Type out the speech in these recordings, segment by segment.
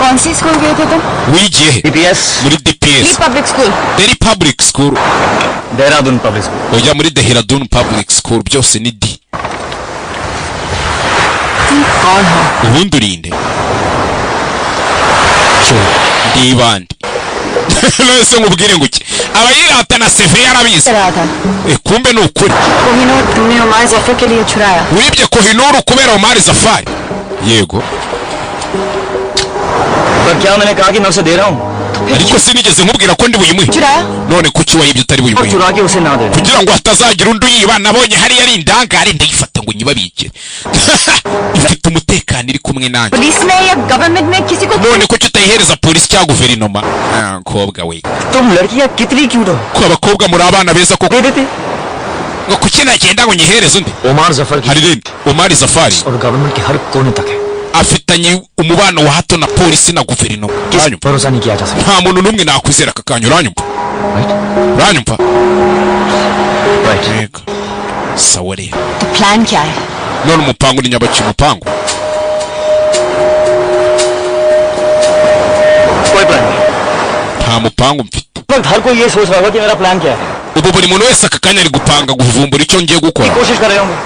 कौन सी स्कूल गए थे तुम? wigiye he DPS muri he DPS public school. Delhi Public School Dehradun public school oya muri Dehradun Public School byose ni D तुम कौन हो? ubundi urinde ndi bandi nese nkubwire ngo iki abayirata na CV yarabizi रहा था. kumbe ni ukuri Kohinoor तुमने उमर जफर के लिए छुड़ाया. wibye Kohinoor kubera Omar Zafari yego पर क्या मैंने कहा कि मैं उसे दे रहा हूँ ariko sinigeze nkubwira ko ndi buyimuhe छुड़ाया? none kuki wayibye utari और buyimuhe चुरा के उसे ना दे kugira ngo hatazagira undi uyiba nabonye hariya ari indangare ndayifata ngo nyibabike ifite umutekano iri kumwe nanjye police में या गवर्नमेंट में किसी को none kuki utayihereza polisi cyangwa guverinoma kobwa we तुम लड़कियाँ कितनी क्यूट हो ko abakobwa muri abana beza koko दे देते ngo kuki nagenda ngo nyihereze undi Omar Zafar hari rindi Omar Zafari और गवर्नमेंट के हर कोने तक है afitanye umubano wa hato na polisi na guverinoma किसी भरोसा नहीं किया जा सकता nta muntu n'umwe nakwizera aka kanya uranyumva yego sawa rero तो प्लान क्या है? none umupangu ni nyabaki umupangu कोई प्लान नहीं nta mupangu mfite वक्त हर कोई ये सोच रहा होगा कि मेरा प्लान क्या है ubu buri muntu wese aka kanya ari gupanga guvumbura icyo ngiye gukora कोशिश कर रहे होंगे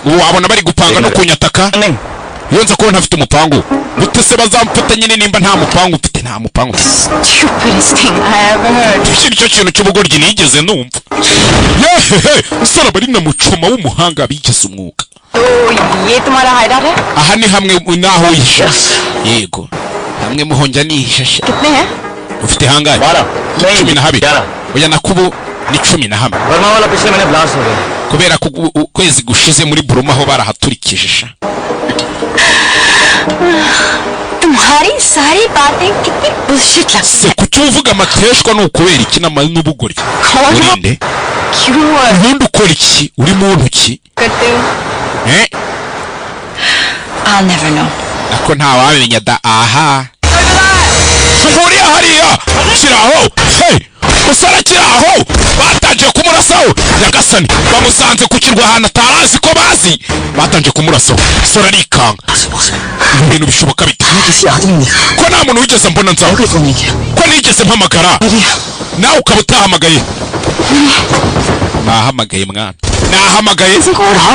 ubu wabona bari gupanga no kunyataka नहीं iyo nza kuba ntafite umupangu gute se bazamfata nyine nimba nta mupangu mfite Stupidest thing I ever heard. iki nicyo kintu cy'ubugoryi nigeze numva yehehe usara bari na mucoma w'umuhanga bigize umwuga तो ये तुम्हारा हाइडआउट है? aha ni hamwe naho yihisha yego hamwe muhonja nihisha कितने हैं? ufite hangahe 12 na habiri oya nakubu ni 11 वर्मा वाला पिछले महीने ब्लास्ट हो गया kubera ko ukwezi gushize muri Buruma aho barahaturikije sha तुम्हारी सारी बातें कितनी बुलशिट लगती se kuki uvuga amateshwa ni ukubera iki n'ubugoryi urinde क्यों ubundi ukora iki uri mu ntoki करते हो? I'll never know. ako ntawamenya da aha huriya hariya kiraho hey usara kiraho batangiye kumurasaho nyagasani bamusanze ku kirwa ahantu atarazi ko bazi batangiye kumurasaho sora arikanga ibintu bishoboka bite ko nta muntu wigeze mbona nzaho ko nigeze mpamagara nawe ukaba utahamagaye nahamagaye mwana nahamagaye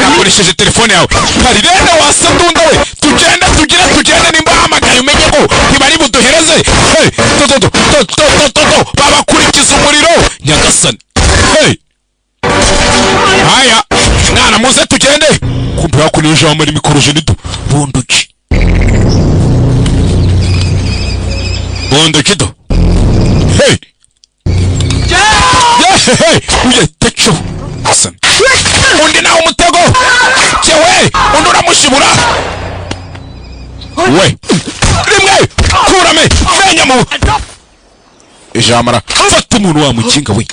nakoresheje telefone yawe hari rero wasa ndunda we tugende nimba hamagaye umenye ko ntibari buduhereze hey babakurikiza umuriro nyagasani hey haya mwana muze tugende kumbe hakuneje amara imikorojenido bunduki do hey hey uye techo asan undi nawe umutego cyewe undi uramushibura we rimwe kurame menya mu ijamara fata umuntu wa mukinga we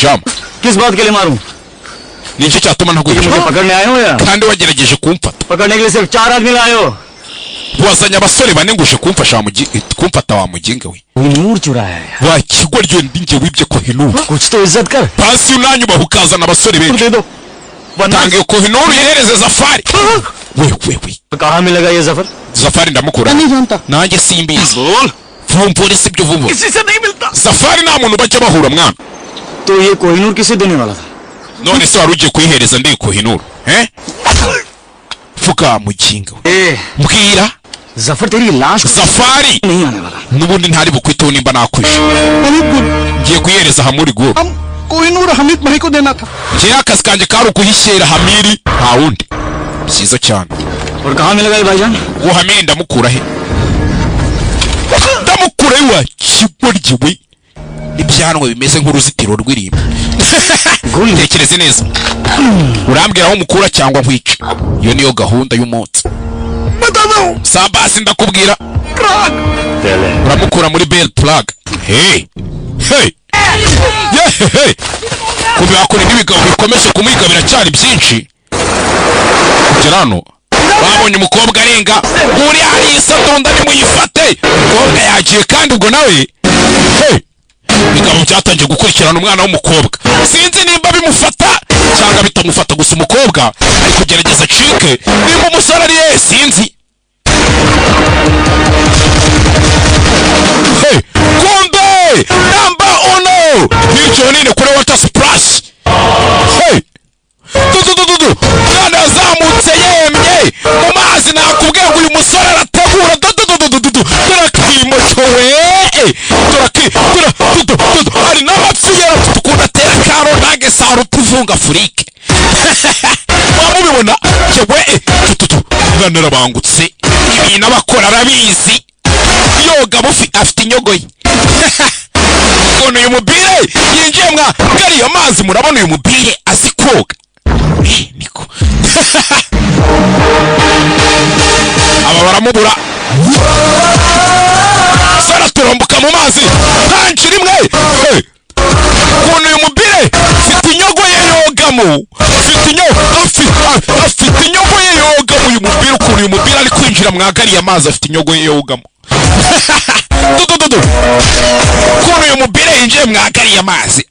jam किस बात के लिए मारूं nicyo cyatuma मुझे ntagwira पकड़ने आए हो या kandi wagerageje kumfata पकड़ने के लिए सिर्फ 4 आदमी लाए हो wazanye abasore bane nguje kumfasha kumfata wa muginga we नूर चुराया है wa kigwa ryo ndinge wibye Kohinoor कुछ तो इज्जत कर pasi unanyuba ukazana abasore benshi दे दो tangiye Kohinoor uhereze Zafari we कहाँ मिलेगा ये जफर Zafari ndamukura नहीं जानता nanjye simbizi बोल vumbura si byo vumbura किसी से नहीं मिलता Zafari nta muntu bajya bahura mwana तो ये कोहिनूर किसे देने वाला था none se wari ugiye kuyihereza ndi Kohinoor vuga muginga we mbwira Zafar तेरी लाश Zafari नहीं आने वाला nubundi ntari bukwiteho nimba nakwishe ngiye kuyihereza Hamuri go Kohinoor हमीद भाई को देना था ngiye akazi kanjye kari ukuhishyera Hamiri nta wundi byiza cyane और कहाँ मिलेगा ये भाईजान uwo Hamiri ndamukura he ndamukura he wa kigoryi we ibyanwa bimeze nk'uruzitiro rw'irimbi tekereze neza urambwira aho mukura cyangwa nkwica iyo niyo gahunda y'umunsi sabasi ndakubwira uramukura muri Bell Plug hey kumbe wakora n'ibigabo bikomeje kumwigabira cyane byinshi kugera hano babonye umukobwa arenga uri hari isatunda nimuyifate umukobwa yagiye kandi ubwo nawe bigabo byatangiye gukurikirana umwana w'umukobwa sinzi nimba bimufata cyangwa bitamufata gusa umukobwa ari kugerageza acike nimba umusore ari sinzi mu mazi nakubwiye ngo uyu musore arategura turakimocowe hari n'abapfiyera tukunda tera karo ntage saruta ivunga Afurike wamubibona yewe mwana arabangutse ibintu abakora arabizi yoga bufi afite inyogoye ukuntu uyu mubire yinjiye mwa gariyo mazi murabona uyu mubire azi koga niko aba baramubura sara turombuka mu mazi ntanci rimwe ukuntu uyu mubire afite inyogoye yogamo afite inyogoye yogamo uyu mubire ukuntu uyu mubire ari kwinjira mwa gariyo mazi afite inyogoye yogamo ukuntu uyu mubire yinjiye mwa gariyo mazi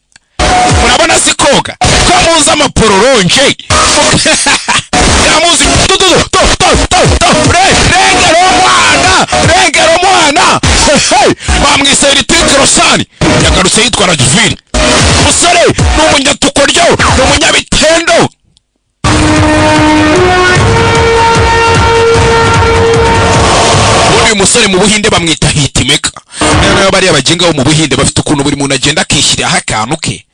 murabona si koga ko muzi amapororonje yamuzi rengero mwana bamwise Eric Rosani yagarutse yitwa Rajvili musore n'umunyatukoryo n'umunyabitendo uyu musore mu Buhinde bamwita Hitmaker nayo bari abagenga bo mu Buhinde bafite ukuntu buri muntu agenda akishyira akantu ke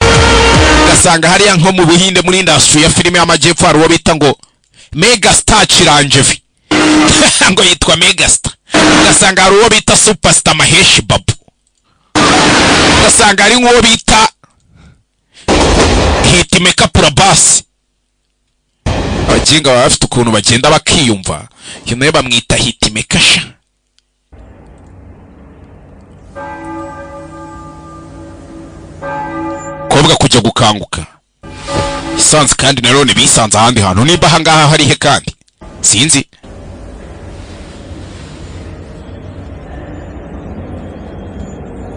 gasanga hariya nko mu Buhinde muri industry ya filime y'amajyepfo hari uwo bita ngo Megastar Chiranjeevi ngo yitwa Megastar gasanga hari uwo bita Superstar Mahesh Babu gasanga hari uwo bita Hitmaker Prabhas abagenga bafite ukuntu bagenda bakiyumva nayo bamwita Hitmaker sha kobwa kujya gukanguka isanze kandi narone bisanze ahandi hantu niba hangaha hari he kandi sinzi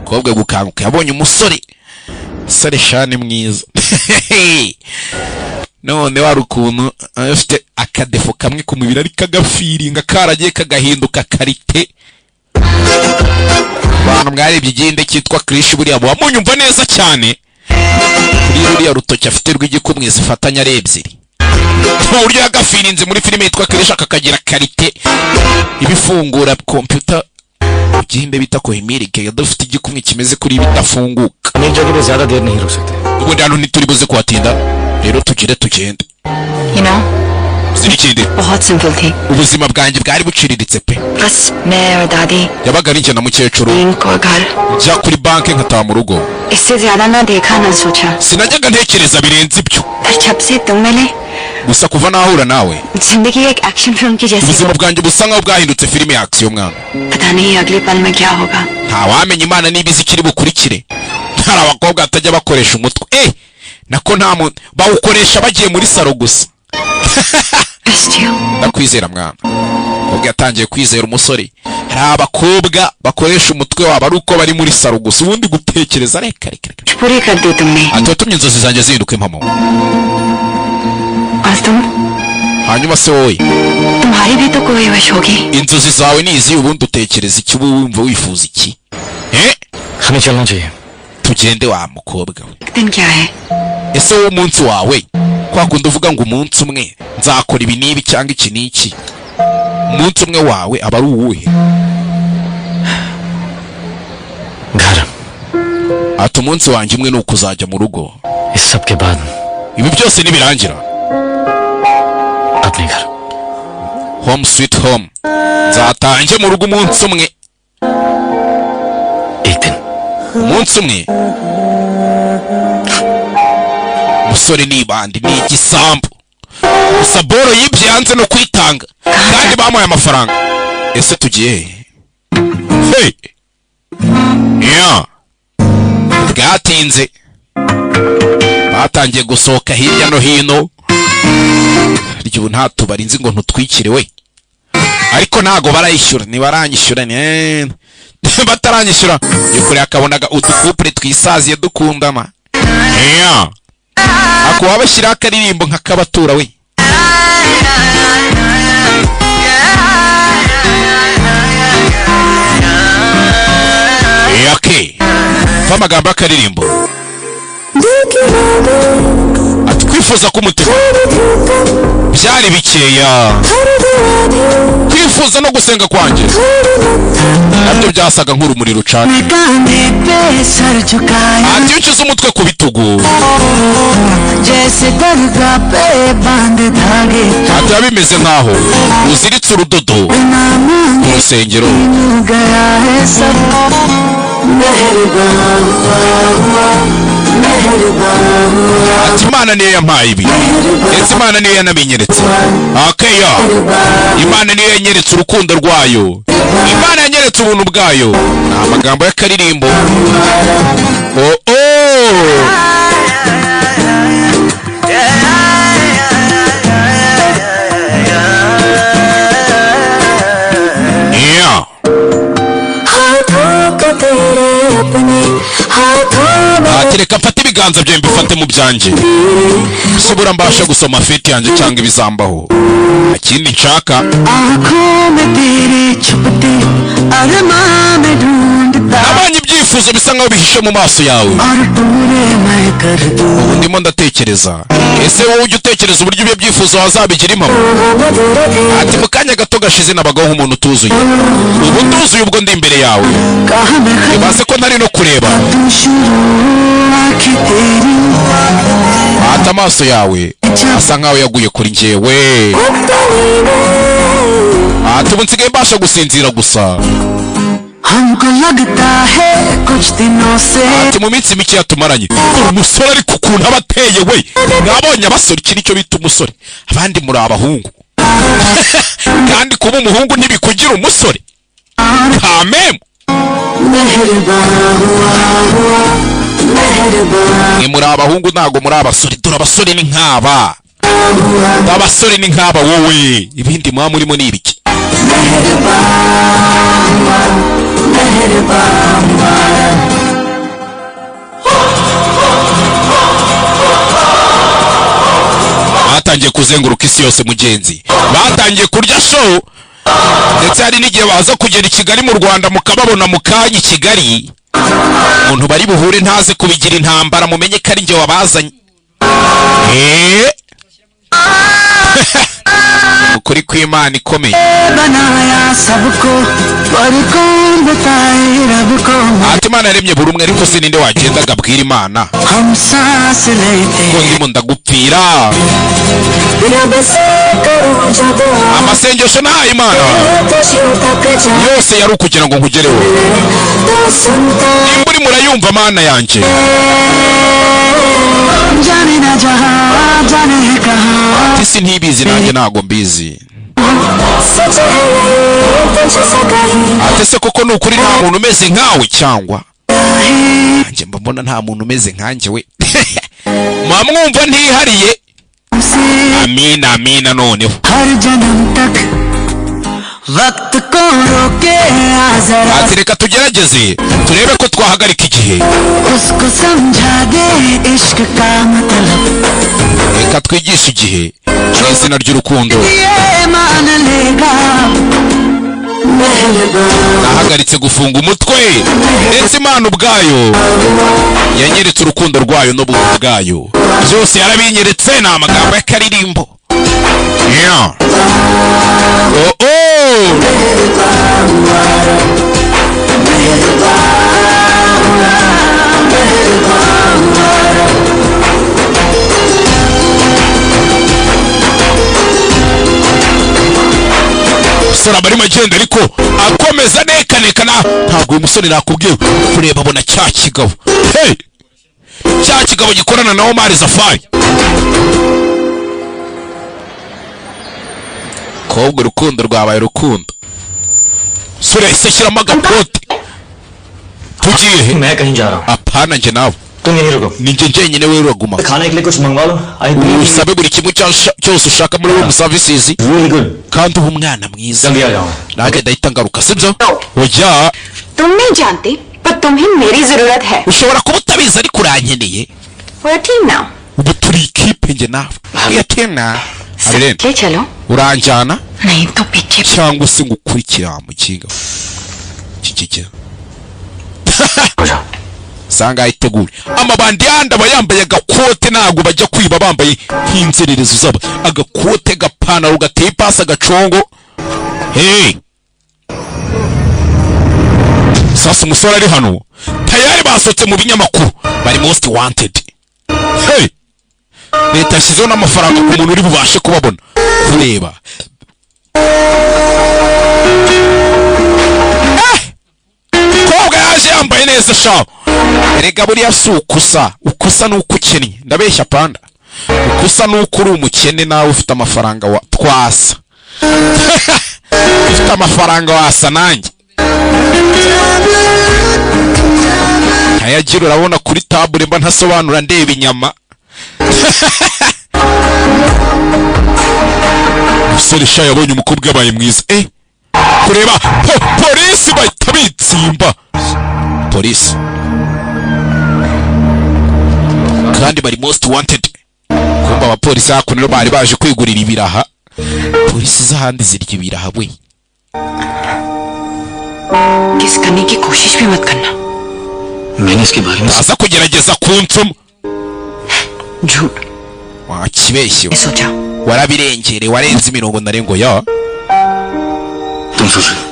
kobwa gukanguka yabonye umusore shane mwiza none wari ukuntu afite akadefo kamwe ku mubiri ari kagafiringa karagiye kagahinduka karite abantu mwarebye iginde cyitwa Krish buriya wamunyumva neza cyane kuri ruriya rutoki afite rw'igikumwe zifatanya ari ebyiri uburyo yagafirinze muri filime yitwa Krish akakagira karite ibifungura computer iginde bita ko Emirike yadafite igikumwe kimeze kuri bitafunguka एक जगह पे ज्यादा देर नहीं रुक सकते ubundi hano ntituribuze kuhatinda rero tugire tugende You know, zirikinde बहुत सिंपल थी ubuzima bwanjye bwari buciriritse pe बस मैं और दादी yabaga ari na mukecuru bank और घर njya kuri banki nkataha mu rugo इससे ज्यादा ना देखा ना सोचा sinajyaga ntekereza birenze ibyo फिर जब से तुम मिले gusa kuva nahura nawe जिंदगी एक एक्शन फिल्म की जैसी ubuzima bwanjye busa nkaho bwahindutse filime ya action mwana पता नहीं अगले पल में क्या होगा ntawamenya imana niba izi ikiri bukurikire hari abakobwa batajya bakoresha umutwe nako nta muntu bawukoresha bagiye muri salo gusa ndakwizera mwana ubwo yatangiye kwizera umusore hari abakobwa bakoresha umutwe wabo ari uko bari muri salo gusa ubundi gutekereza reka पूरी कर दी तुमने atutumye inzozi zanjye zihinduka impamo और तुम hanyuma se wowe तुम्हारी भी तो कोई विश होगी inzozi zawe ni izi ubundi utekereza iki wumva wifuza iki हमें चलना चाहिए tugende wa mukobwa we दिन क्या है ese wo munsi wawe kwa kundi uvuga ngo umunsi umwe nzakora ibi nibi cyangwa iki niki umunsi umwe wawe aba ari uwuhe घर ati umunsi wanjye umwe nuko uzajya mu rugo इस सब के बाद ibi byose nibirangira अपने घर home sweet home nzatange mu rugo umunsi umwe एक दिन umunsi umwe musore nibandi ni igisambu gusa boro yibyanze no kwitanga kandi bamuhaye amafaranga ese tugiye hey yeah bwatinze batangiye gusohoka hirya no hino ryo nta tubarinzi ngo ntutwikire we ariko nago barayishyura ni baranyishyura ni bataranyishyura yukuri akabonaga udukupure twisaziye dukundana yeah ako wabashyira akaririmbo nk'akabatura we yake amagambo y'akaririmbo ati kwifuza k'umutima byari bikeya kwifuza no gusenga kwanjye nabyo byasaga nk'urumuri rucana. ati ukize umutwe ku bitugu ati bimeze nk'aho uziritse urudodo mu rusengero. ati Imana niyo yampaye ibi ndetse Imana niyo yanamenyeretse. akeya Imana niyo yanyeretse urukundo rwayo, Imana yanyeretse ubuntu bwayo. ni amagambo y'akaririmbo. reka mfate ibiganza byawe mbifate mu byanjye, subura mbasha gusoma feti yanjye cyangwa ibizambaho. ikindi nshaka nabonye ibyifuzo bisa nkaho bihishe mu maso yawe. ubu ndimo ndatekereza, ese wowe ujya utekereza uburyo ibyo byifuzo wazabigira impamo? ati mu kanya gato gashize nabagaho nk'umuntu utuzuye, ubu nduzuye ubwo ndi imbere yawe, ibaze ko ntari no kureba. ati amaso yawe asa nkaho yaguye kuri njyewe. ati ubu nsigaye mbasha gusinzira gusa. ati mu minsi mike yatumaranye umusore ariko ukuntu aba ateye we, mwabonye abasore iki nicyo bita umusore, abandi muri abahungu kandi kuba umuhungu ntibikugira umusore. kamemu mwe muri abahungu ntago muri abasore, dore abasore ni nk'aba, abasore ni nk'aba wowe, ibindi muba murimo ni ibiki? batangiye kuzenguruka isi yose mugenzi, batangiye kurya show, ndetse hari n'igihe baza kugera i Kigali mu Rwanda mukababona mu kanya i Kigali. umuntu bari buhure ntaze kubigira intambara, mumenye ko ari njye wabazanye. ukuri kw'Imana ikomeye. ati Imana yaremye buri umwe, ariko se ninde wagenda agabwira Imana ko ndimo ndagupfira? amasengesho nahaye Imana yose yari ukugira ngo nkugereho. nimba uri murayumva Mana yanjye, ati si ntibizi nanjye ntago mbizi. ati se koko ni ukuri nta muntu umeze nkawe cyangwa? nanjye mbona nta muntu umeze nkanjye we. mwamwumva ntihariye. amina amina. noneho ati reka tugerageze turebe ko twahagarika igihe, reka twigishe igihe mu izina ry'urukundo. nahagaritse gufunga umutwe, ndetse Imana ubwayo yanyeretse urukundo rwayo n'ubuntu bwayo, byose yarabinyeretse. ni amagambo y'akaririmbo. umusore aba arimo agenda ariko akomeza nekanekana. ntabwo uyu musore nakubwiye kureba abona cya kigabo, cya kigabo gikorana na Omar Safari. kobwa urukundo rwabaye urukundo. sura yahise ashyiramo agapote. tugiye he? apana njye nawe, ni njye njyenyine we uraguma. usabe buri kimwe cyose ushaka muri room services, kandi uba umwana mwiza. nanjye ndahita ngaruka, sibyo? oya तुम नहीं जानते पर तुम्हें मेरी जरूरत है. ushobora kuba utabizi ariko urankeneye. We're a team now. ubu turi ikipe njye nawe. yatemna ले चलो. uranjyana नहीं तो पीछे cyangwa se ngukurikira mukinga kikikira sanga itegure. amabandi yandi aba yambaye agakote, ntago bajya kwiba bambaye nk'inzererezi zabo, agakote gapantaro gateye ipasi agacongo, Hey, sasa umusore ari hano tayari basotse mu binyamakuru bari most wanted. Hey, leta yashyizeho n'amafaranga ku muntu uri bubashe kubabona kureba. Koga yaje yambaye neza sha. Erega buriya si ukusa nuko ukennye. Ndabeshya panda. Ukusa nuko uri umukene nawe ufite amafaranga wa twasa. Ufite amafaranga wasa nanjye. Ayagira urabona kuri table mba ntasobanura ndeba inyama. Musore sha yabonye umukobwa yabaye mwiza. Kureba polisi bahita bitsimba. Polisi kandi bari most wanted. Kumba abapolisi hakuno bari baje kwigurira ibiraha. Polisi z'ahandi zirya ibiraha we. किस करने की कोशिश भी मत करना. मैंने इसके बारे में Asa kugerageza kunsoma. झूठ. Wakibeshye. सोचा. Warabirengere warenze imirongo ndarengo ya. तुम सोच रहे हो?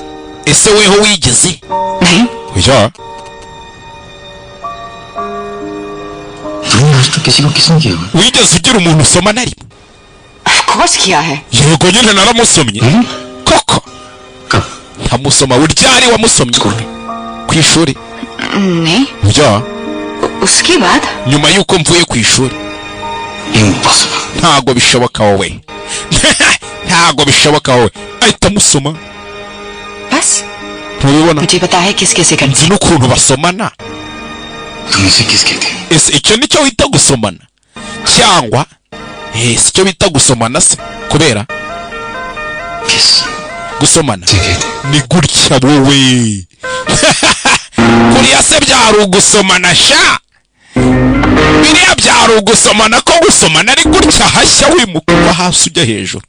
Ese weho wigeze? नहीं. Ya. तुमने आज तक किसी को किस नहीं किया? Wigeze ugira umuntu usoma nari? Of course किया है. Yego nyine naramusomye. Koko. कब? Ntamusoma uryari wamusomye? Ku ishuri. नहीं. Ya. उसके बाद. Nyuma yuko mvuye ku ishuri. Impossible. Ntago bishoboka wowe. Ntago bishoboka wowe. Ahita musoma. बस. Ntubibona? मुझे पता है किस कैसे करना. Nzi n'ukuntu basomana. तुम इसे किस कहते हैं? Ese icyo nicyo wita gusomana? Cyangwa si cyo bita gusomana se? Kubera किस? gusomana से कहते हैं? ni gutya wowe. Kuriya se byari ugusomana sha. Biriya byari ugusomana ko gusomana ari gutya hashya wimukuba hasi ujya hejuru.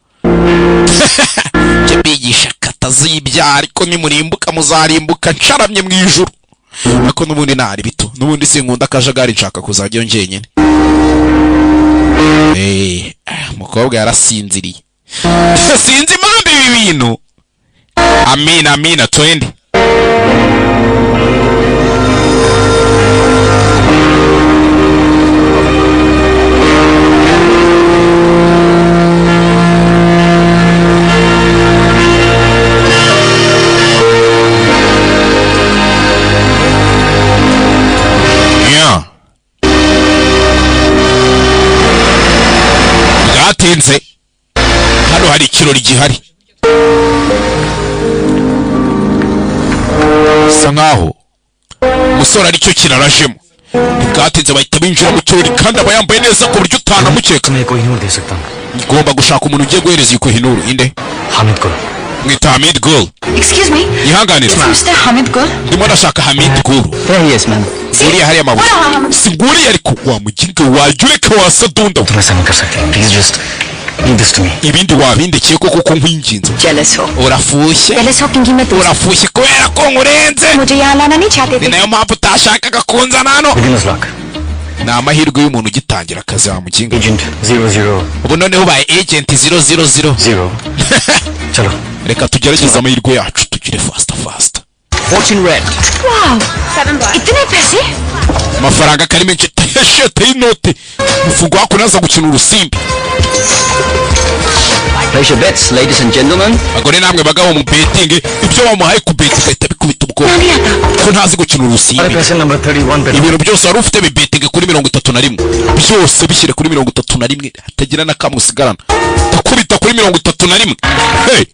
Cyo bigisha katazi y'ibyaha ariko nimurimbuka muzarimbuka ncaramye mu ijuru. Ako nubundi nari bito. Nubundi sinkunda akajagari nshaka kuzajyayo njyenyine. Mukobwa yarasinziriye. Sinzi impamvu ibi bintu. Amina twende. Bwatinze. Hano hari ikirori gihari. Bisa nkaho umusore aricyo kirarajemo. Bwatinze bahita binjira mu kirori kandi aba yambaye neza ku buryo utanamukeka. मैं कोई नूर दे सकता हूँ. Ngomba gushaka umuntu ugiye guhereza iyi kohinuru. Inde? Hamid को. Mwita Hamid Gul. Excuse me. Yihanganira. Mr. Hamid Gul. Ndimo ndashaka Hamid Gul. Yes ma'am. Nguriya hariya mabuye. Singuriya ariko wamuginga wajureka wasadunda. तुम ऐसा नहीं कर सकते. Please just leave this to me. Ibindi wabindekeye kuko nkwinginze. Jealous हो. Urafushye. Jealous हो क्योंकि मैं तुझसे. Urafushye kubera ko nkurenze. मुझे यहाँ लाना नहीं चाहते Ni थे. nayo mpamvu utashakaga kunzana hano. Beginner's luck. Ni amahirwe y'umuntu ugitangira akazi wamuginga. Agent 00. Ubu noneho ubaye agent 000. 0. चलो. Reka tugerageze amahirwe yacu tugire fast. Fortune red. Wow. इतने पैसे? Amafaranga kari menshi shete y'inote. Mufungo wako naza gukina urusimbi. Place your bets, ladies and gentlemen. Bagore namwe bagabo mu betting ibyo bamuhaye ku betting ahita bikubita ubwoba. नहीं आता. Ko ntazi gukina urusimbi. Person number 31 bet. Ibintu byose wari ufite betting kuri 31. Byose bishyire kuri 31 hatagira na kamwe usigarana. Takubita kuri 31. Hey.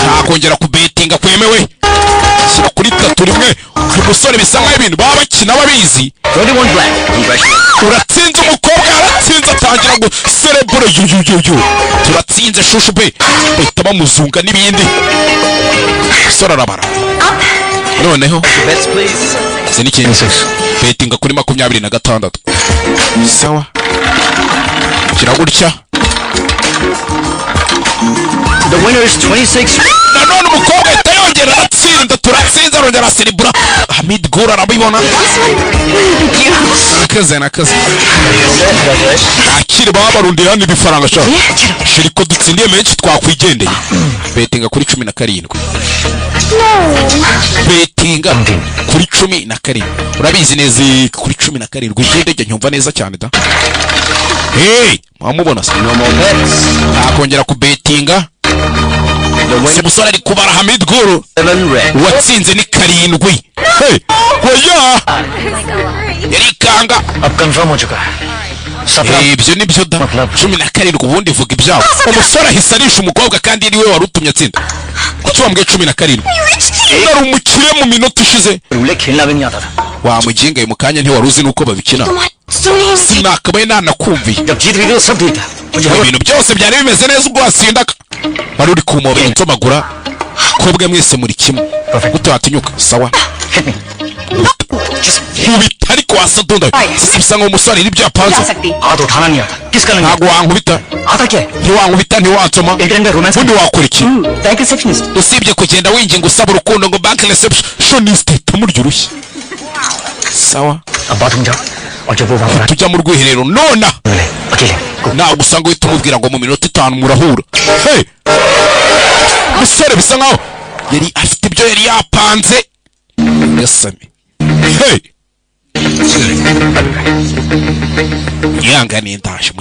Ntakongera ku betting kwemewe. Shyira kuri 31. Umusore bisa nkaho ibintu baba bakina babizi. 21 black. Uratsinze umukobwa yaratsinze atangira ngo cerebure yo. Turatsinze shushu be. Bahita bamuzunga n'ibindi. Sora arabara. Noneho Bets please. Sinikintu. Betting kuri 26. Sawa. Kiragurya. The winner is 26. Nanone umukobwa ahita yongera aratsinda turatsinze arongera celebra Hamid Gul arabibona nakaze akiri babarundi handi bifaranga sha shiriko dutsindiye menshi twakwigendeye betinga kuri 17 betinga kuri 17 urabizi neza kuri 17 ugende nyumva neza cyane da hey mwamubona se akongera ku betinga se musore ari kubara Hamid Gul watsinze ni 7 hey oya yarikanga अब कंफर्म हो चुका है ibyo nibyo da 17 ubundi vuga ibyawo umusore ahisarisha umukobwa kandi ari we warutumye atsinda kuki wambwe 17 nari umukire mu minota ishize रूले खेलना भी नहीं आता था wamugingaye mu kanya ntiwaruzi nuko babikina sinakabaye nanakumviye जब जीत गई तो सब ठीक था ibintu byose byari bimeze neza ubwo wasindaka wari uri kumobera nsomagura kobwe mwese muri kimwe gute watinyuka sawa nkubita ariko wasadunda sisa nk'umusore n'ibyo yapanze हाथ उठाना नहीं आता किसका नहीं ntabwo wankubita आता क्या ntiwankubita ntiwansoma romance ubundi wakora iki bank receptionist usibye kugenda winginga usaba urukundo ngo bank receptionist tamurya urushyi sawa अब बाथरूम जाओ और जब वो वहां tujya mu rwiherero nona मिले अकेले ntabwo usanga uhita umubwira ngo mu minota 5 murahura hey musore bisa nkaho yari afite ibyo yari yapanze yasame hey munyihanganire ndaje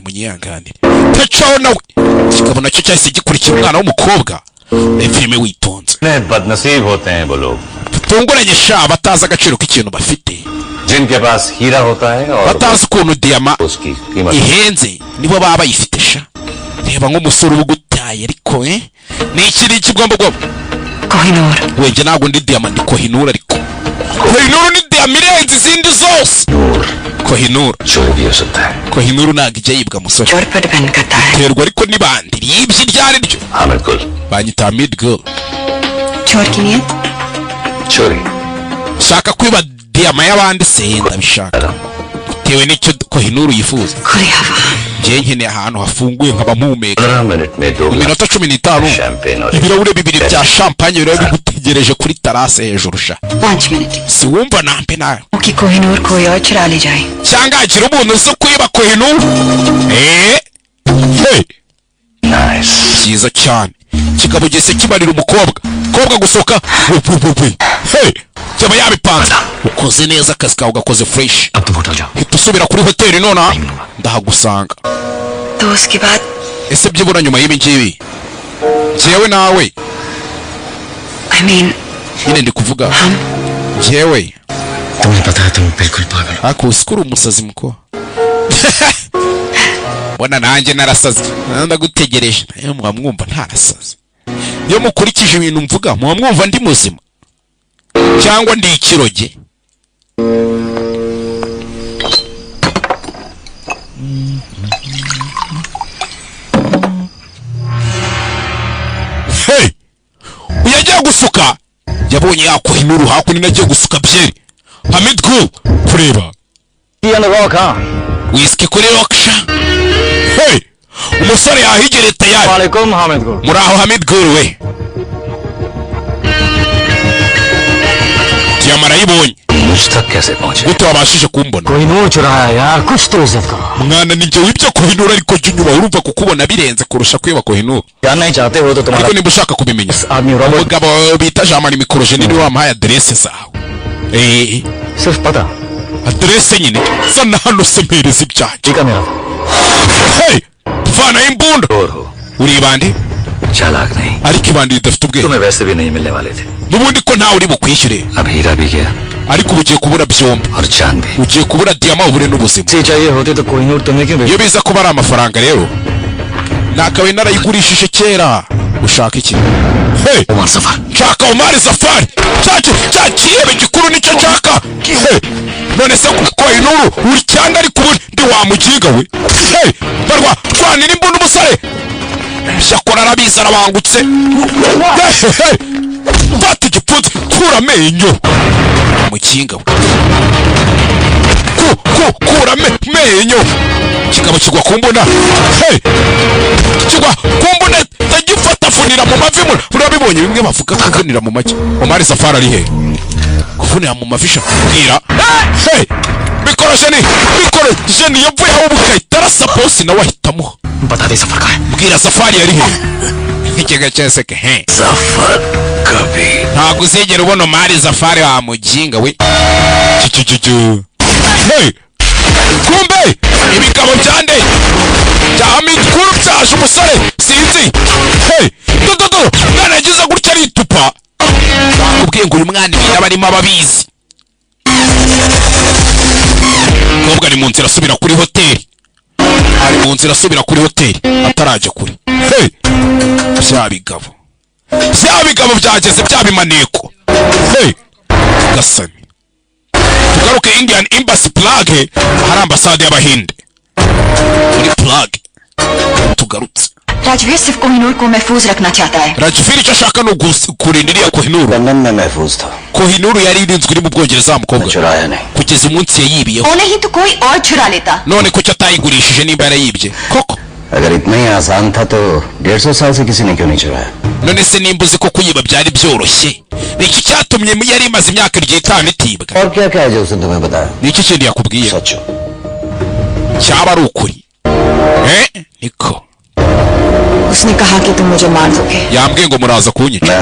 munyihanganire tacaho nawe kikaba nacyo cyahise gikurikira umwana w'umukobwa filime witonze बदनसीब होते हैं वो लोग tunguranye sha batazi agaciro k'ikintu bafite जिनके पास हीरा होता है और batazi ukuntu diyama उसकी कीमत ihenze nibo baba bayifite sha reba nk'umusore ubugutaye ariko ni ikiri kigomba gwa Kohinoor wenge ntabwo ndi diyama ndi Kohinur ariko Kohinur ni diyama irenze izindi zose Kohinur चोरी भी हो सकता है Kohinur ntabwo ijya yibwa musore चोर पर डिपेंड करता है terwa ariko nibandi yibye iryari ryo Hamid गुल banyita Hamid Gul चोर की नीयत चोरी shaka kwiba diyama y'abandi se ndabishaka tewe n'icyo Kohinur yifuza खुली हवा ngiye nkeneye ahantu hafunguye nkaba mpumeka 15 मिनट में 2 mu minota 15 शैंपेन और ibirahure bibiri bya champagne biraba bigutegereje kuri terrasse hejuru sha 5 minute si wumva nampe nayo कि कोहिनूर कोई और चुरा ले जाए cyangwa agira umuntu uzi kwiba Kohinur hey nice cyiza cyane kikaba gise kibarira umukobwa gusoka hey cyaba yabipanze ukoze neza akazi kawe ugakoze fresh अब तुम होटल जाओ hita usubira kuri hoteli nona ndahagusanga तो उसके बाद ese byibura nyuma y'ibi ngibi jewe nawe I mean nyine ndi kuvuga jewe तुम्हें पता है तुम बिल्कुल पागल हो ako usikuru umusazi muko bona nanjye narasaze ndagutegereje nayo mwamwumva ntarasaze iyo mukurikije ibintu mvuga mwamwumva ndi muzima cyangwa ndi ikiroge hey uyagiye gusuka yabonye yakohinuru hakuno nagiye gusuka byeri Hamid Gul kureba whisky kuri rocksha hey umusore yahigere tayari वालेकुम हामिद गुल muraho Hamid Gul we Diyama yibonye मुझ तक कैसे पहुंचे gute wabashije kumbona Kohinoor चुराया यार कुछ तो इज्जत करो mwana ninjye wibyo Kohinur ariko jya unyuma urumva kukubona birenze kurusha kwiba Kohinur जानना ही चाहते हो तो तुम्हारा ariko nimba ushaka kubimenya आदमी Robert umugabo bita Jamani Mikorojeni niwe wampaye adresse zawe सिर्फ पता adresse nyine sana hano sempereza ibyaje ठीक है मेरा hey vana imbunda और हो uri bandi चालाक नहीं ariko ibandi ridafite ubwenge तुम्हें वैसे भी नहीं मिलने वाले थे nubundi ko ntawe uri bukwishyure अब हीरा भी गया ariko ugiye kubura byombi और चांद भी ugiye kubura diyama ubure n'ubuzima से चाहिए होते तो कोहिनूर तुम्हें क्यों iyo biza kuba ari amafaranga rero nakabaye narayigurishije kera ushaka iki hey Umar suffer nshaka Omar Safari cyakiyebe gikuru nicyo nshaka hey none se Kohinur uri cyangwa ari kubura ndi wamugiga we hey barwa twanira imbunda umusore byakora arabiza arabangutse hey fata igipfunsi kura amenyo mukinga we kura amenyo kigabo kigwa kumbona hey kigwa kumbona tagifata funira mu mavi urabibona wabonye bimwe bavuga kuvunira mu make Omar Safari ari he kuvunira mu mavisha bwira hey bikoroshe ni yavuye aho bukayitara suppose nawe ahitamo बता दे सफर का है bwira Safari ari he ikigega cyose ke he सफर कभी ntago uzegera ubona Omar Safari wa mujinga we hey kumbe ibigabo byande Hamid Kuru byaje umusore sinzi hey dodo nanagize gutya ritupa bakubwiye ngo uyu mwana ibintu barimo ababizi kobwa ari mu nzira asubira kuri hoteli ataraje kuri hey bya bigabo byageze byabimaneko hey gasani tugaruke Indian Embassy Prague hari ambasade y'Abahinde muri Prague tugarutse Rajveer सिर्फ कोहिनूर को महफूज रखना चाहता है Rajvir icyo ashaka no kurindiriya Kohinoor London में महफूज था Kohinoor yari irinzwe iri mu Bwongereza umukobwa चुराया नहीं kugeza umunsi yayibiyeho वो नहीं तो कोई और चुरा लेता none kuki atayigurishije nimba yarayibye koko अगर इतना ही आसान था तो 150 साल से किसी ने क्यों नहीं चुराया none se nimba uzi ko kuyiba byari byoroshye niki cyatumye yari imaze imyaka 5 itibwa और क्या क्या है जो उसने तुम्हें बताया niki kindi yakubwiye सच cyaba ari ukuri niko उसने कहा कि तुम मुझे मार दोगे yambwiye ngo muraza kunyica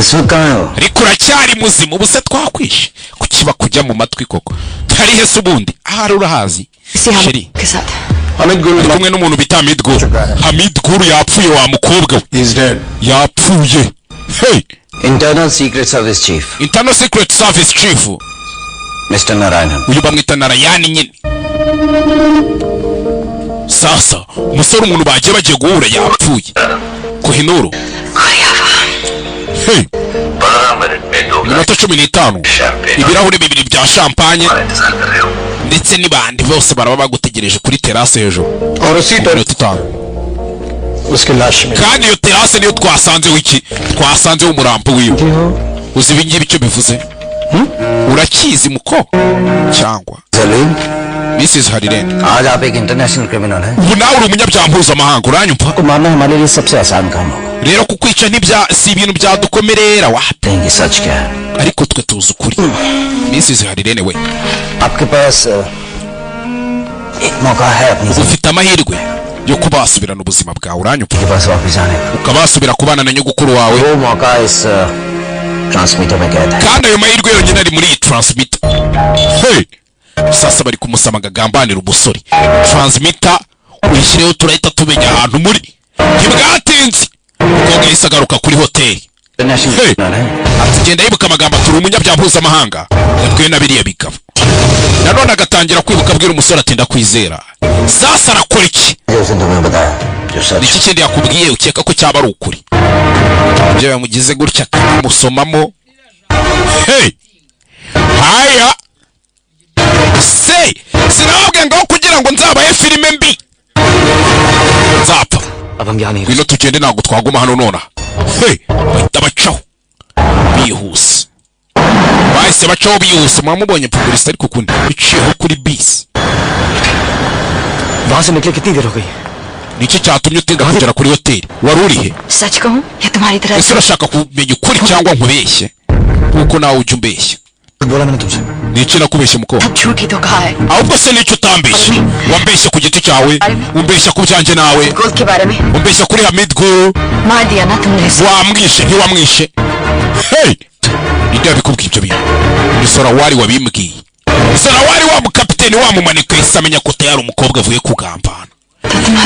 इस वक्त कहाँ हो ariko uracyari muzima ubuse twakwishe kukiba kujya mu matwi koko tari hese ubundi ahari urahazi sheri के साथ ari kumwe n'umuntu bita Hamid Guru yapfuye wa mukobwa we He's dead. yapfuye hey Internal Secret Service Chief Internal Secret Service Chief Mr. Narayanan uyu bamwita Narayani nyine sasa umusore umuntu bagiye guhura yapfuye Kohinoor hey 15 ibirahuri bibiri bya champagne ndetse n'ibandi bose baraba bagutegereje kuri terrasse hejuru और उसी तरह उसके लाश में kandi iyo terrasse niyo twasanze umurambo wiwe uzi ibingibi icyo bivuze urakizi muko cyangwa जलील Mrs. Harirene आज आप एक international criminal हैं ubu nawe uri umunyabyaha mpuzamahanga uranyumva को मारना हमारे लिए सबसे आसान काम होगा rero kukwica si ibintu byadukomerera wapi ये सच क्या है ariko twe tuzi ukuri Mrs. Harirene we आपके पास एक मौका है अपनी ufite amahirwe yo kubasubirana ubuzima bwawe uranyumva के पास वापस आने का ukabasubira kubana na nyogukuru wawe वो मौका इस ट्रांसमीटर में कैद है kandi ayo mahirwe yonyine ari muri iyi transmitter hey sasa bari kumusama gagambanira umusore transmitter uyishyireho turahita tumenya ahantu muri ntibwatinze umukobwa yahise agaruka kuri hoteli international criminal है atugenda yibuka amagambo turi umunyabyaha mpuzamahanga yabwiwe na biriya bigabo nanone agatangira kwibuka abwira umusore ati ndakwizera sasa arakora iki जो उसने तुम्हें बताया जो सच iki kindi yakubwiye ukeka ko cyaba ari ukuri ibyo yamugize gutya akamusomamo hey haya se sinababwiye ngaho kugira ngo nzabahe filime mbi nzapfa अब हम यहाँ नहीं ngwino tugende ntabwo twaguma hano nonaha hey bahita bacaho bihuse bahise bacaho bihuse mwamubonye publicité ariko kundi biciyeho kuri bisi वहाँ से निकले कितनी देर हो गई niki cyatumye utinda kugera kuri hoteli wari urihe सच कहूं या तुम्हारी तरह ese urashaka kumenya ukuri cyangwa nkubeshye kuko nawe ujya umbeshya बोला मैंने तुमसे niki nakubeshye mukobwa सब झूठी तो कहा है ahubwo se nicyo utambeshye wambeshye ku giti cyawe umbeshya ku byanjye nawe गोद के बारे में umbeshya kuri Hamid Guru मार दिया ना तुमने इसे wamwishe ntiwamwishe hey ninde yabikubwiye ibyo bintu ni Sorawari wabimbwiye Sorawari wa mukapiteni wamumanika isamenya ko tayari umukobwa avuye kugambana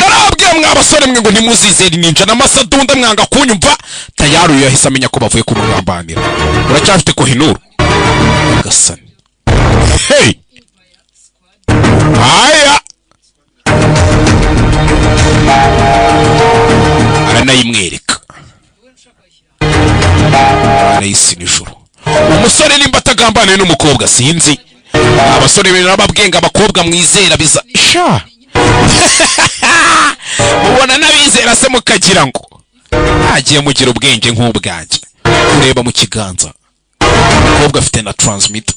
narabwiye mwabasore mwe ngo ntimuzizere ninja n'amasadunda mwanga kunyumva tayari uyu yahise amenya ko bavuye kumugambanira uracyafite Kohinoor gasani hey haya aranayimwereka arayisi nijoro umusore nimba atagambaniye n'umukobwa sinzi abasore birababwenga abakobwa mwizera biza sha mubona n'abizera se mukagira ngo agiye mugira ubwenge nk'ubwanjye ureba mu kiganza umukobwa afite na transmitter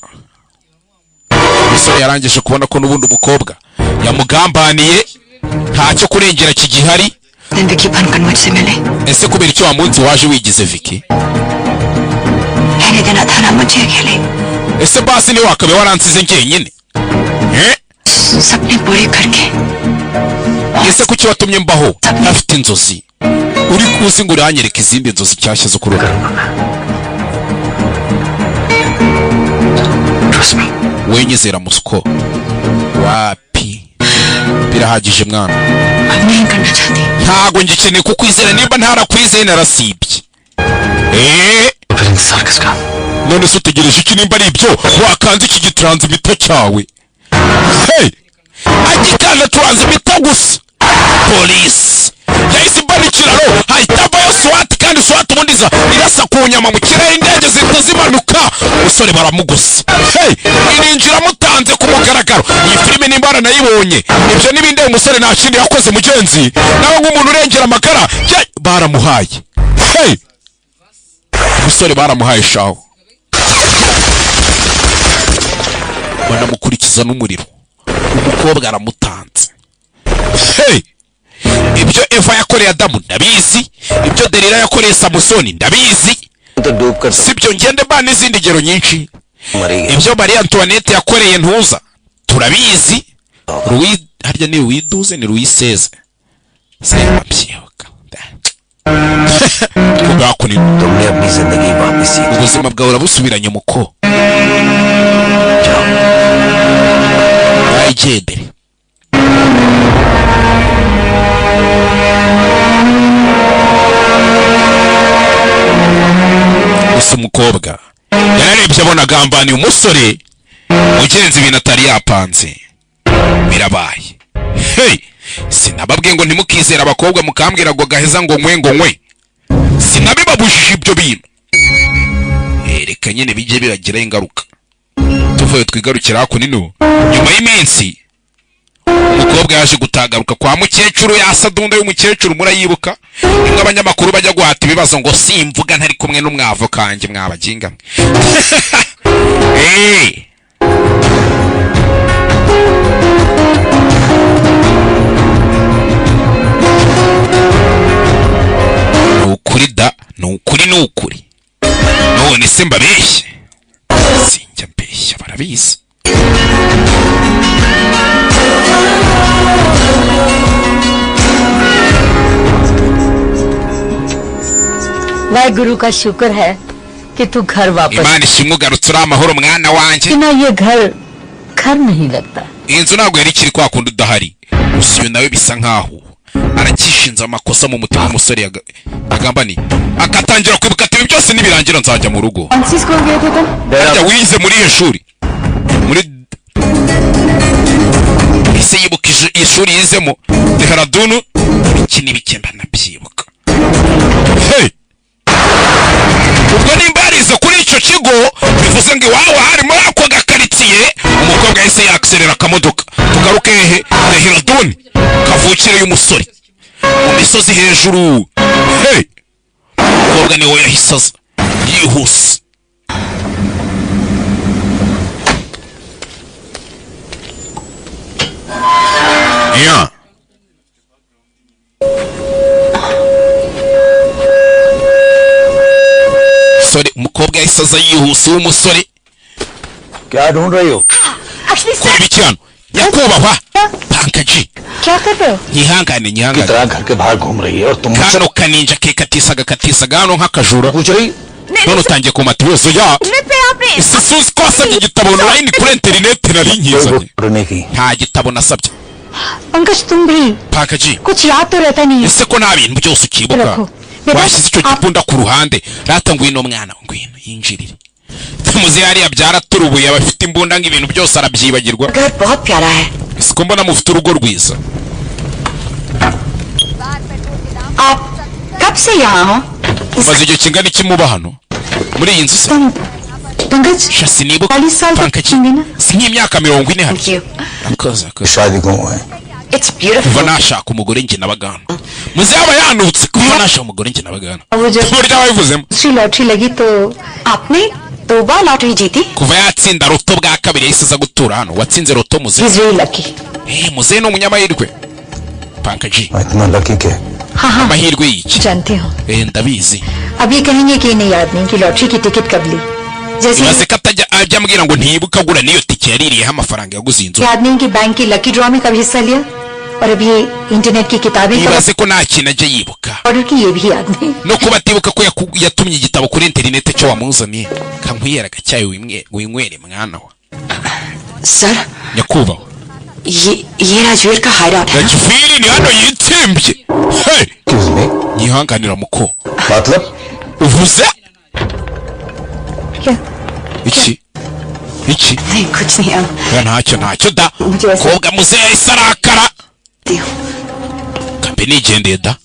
umusore yarangije kubona ko n'ubundi umukobwa yamugambaniye ntacyo kurengera kigihari दिन विकी बनकर मुझसे मिले। ese kubera icyo wa munsi waje wigize Vicky? कहने देना था ना मुझे अकेले। ese basi ni wakabe waransize njyenyine? सपने पूरे करके। ese kuki watumye mbaho ntafite inzozi? uri kuzi ngo uranyereka izindi nzozi cyashye zo kuruka? wenyizera musko wapi birahagije mwana. नहीं करना चाहती। ntago ngikeneye kukwizera nimba ntarakwizeye narasibye. none se utegereje iki nimba ari ibyo wakanze iki gitransmitter cyawe? Hey! Agikanda transmitter gusa. Police yahise imbarikiraro hahitabayo SWAT kandi SWAT ubundiza irasa ku nyama mu kirere indege zihita zimanuka umusore baramugusa. Hey! ininjira mutanze ku mugaragaro. Iyi filime nimbara nayibonye ibyo nibinde umusore nta kindi yakoze mugenzi nawe nk'umuntu urengera amakara baramuhaye. Hey! umusore baramuhaye shaho banamukurikiza n'umuriro. umukobwa aramutanze. Hey! ibyo Eva yakoreye Adamu ndabizi, ibyo Delila yakoreye Samusoni ndabizi, sibyo ngende bana izindi ngero nyinshi. ibyo Marie Antoinette yakoreye Ntuza turabizi. Louis harya ni Louis XII ni Louis XVI sema byibuka kubakuni तुमने अपनी जिंदगी वापस सी ubuzima bwawe urabusubiranye muko ayigendere. gusa umukobwa yararebye abona agambaniye umusore ugenzi ibintu atari yapanze birabaye. Hey! sinababwiye ngo ntimukizera abakobwa mukambwira ngo gaheza ngo nkwe sinabibabujije ibyo bintu. reka nyine bijye biragira ingaruka. tuvuye twigarukira hako nino nyuma y'iminsi umukobwa yaje gutagaruka kwa mukecuru yasadunda y'umukecuru murayibuka imwe abanyamakuru bajya guhata ibibazo ngo simvuga ntari kumwe n'umwavo kanje mwabaginga. nukuri da nukuri none se mbabeshye sinjya mbeshya barabizi. Waheguru का शुक्र है कि तू घर वापस। Imana ishimwe ugarutse uri amahoro mwana wanjye. ना ये घर नहीं लगता. inzu ntabwo yari ikiri kwa kundi udahari. gusa uyu nawe bisa nkaho arakishinze amakosa mu mutima w'umusore yagambani akatangira kwibuka ati byose nibirangira nzajya mu rugo. Ajya wize muri iyo shuri muri ise yibuka ishuri yizemo Dehradun iki nibikemba nabyibuka. Hey! ubwo nimba yarize kuri icyo kigo bivuze ngo iwawe harimo ako gakaritsiye. umukobwa yahise yakserera akamodoka tugaruke hehe Dehradun kavukire y'umusore mu misozi hejuru. Hey! umukobwa niwe yahise aza yihuse. Yeah. Sorry, umukobwa yahise aza yihuse w'umusore. क्या ढूंढ रही हो? Kurikirana nyakubahwa Pankaji. क्या कर रहे हो? Nyihangane कितना घर के बाहर घूम रही है और तुम kano kaninja ke katisaga hano nk'akajura. पूछ रही none utangiye kumata ibibazo ya isusi ko wasabye igitabo online kuri internet nari nkizanye ढूंढने की nta gitabo nasabye. पंकज तुम भी Pankaji कुछ याद तो रहता नहीं है. ese ko nta bintu byose ukibuka washyize icyo gipunda ku ruhande rata ngwino mwana ngwino yinjirire. Tumuzi hariya byaraturubuye abafite imbunda ng'ibintu byose arabyibagirwa. घर बहुत प्यारा है। siko mbona mufite urugo rwiza. आप कब से यहाँ हो? maze igihe kingana iki muba hano muri iyi nzu se? Pankaj shasi nibuka 40 साल तक Pankaji होंगे ना. si nk'imyaka 40 hano. Thank you. akoze शादी को है It's kuva beautiful. nashaka umugore njye nabagana muzi yaba yanutse kuva nashaka umugore njye nabagana. वो जब burya wabivuzemo दूसरी लॉटरी लगी तो आपने 2 बार लॉटरी जीती? kuva yatsinda roto bwa kabiri yahise aza gutura hano. watsinze roto muze he's really lucky. muze ni umunyamahirwe. Pankaji इतना लकी के हाँ हाँ amahirwe y'iki जानती हूँ ndabizi अब ये कहेंगे कि इन्हें याद नहीं कि लॉटरी की टिकट कब ली जैसे ibaze ko ajya ambwira ngo ntibuka agura niyo tike yaririyeho amafaranga yaguze inzu याद नहीं कि बैंक की लकी ड्रॉ में कब हिस्सा लिया और अब ये इंटरनेट की किताबें ibaze ko nta kintu ajya yibuka order की ये भी याद नहीं no kuba atibuka ko yatumye igitabo kuri interinete cyo wamuzaniye kankwiyera agacyayi winywere mwana wa sir nyakubahwa ये राजवीर का हाइडआउट है Rajviri ni hano yitsembye hey Excuse me. nyihanganira muko मतलब uvuze क्या iki नहीं कुछ नहीं अब ya ntacyo da मुझे ऐसा kobwa muzehe isarakara लगती हूँ kambe nigendeye da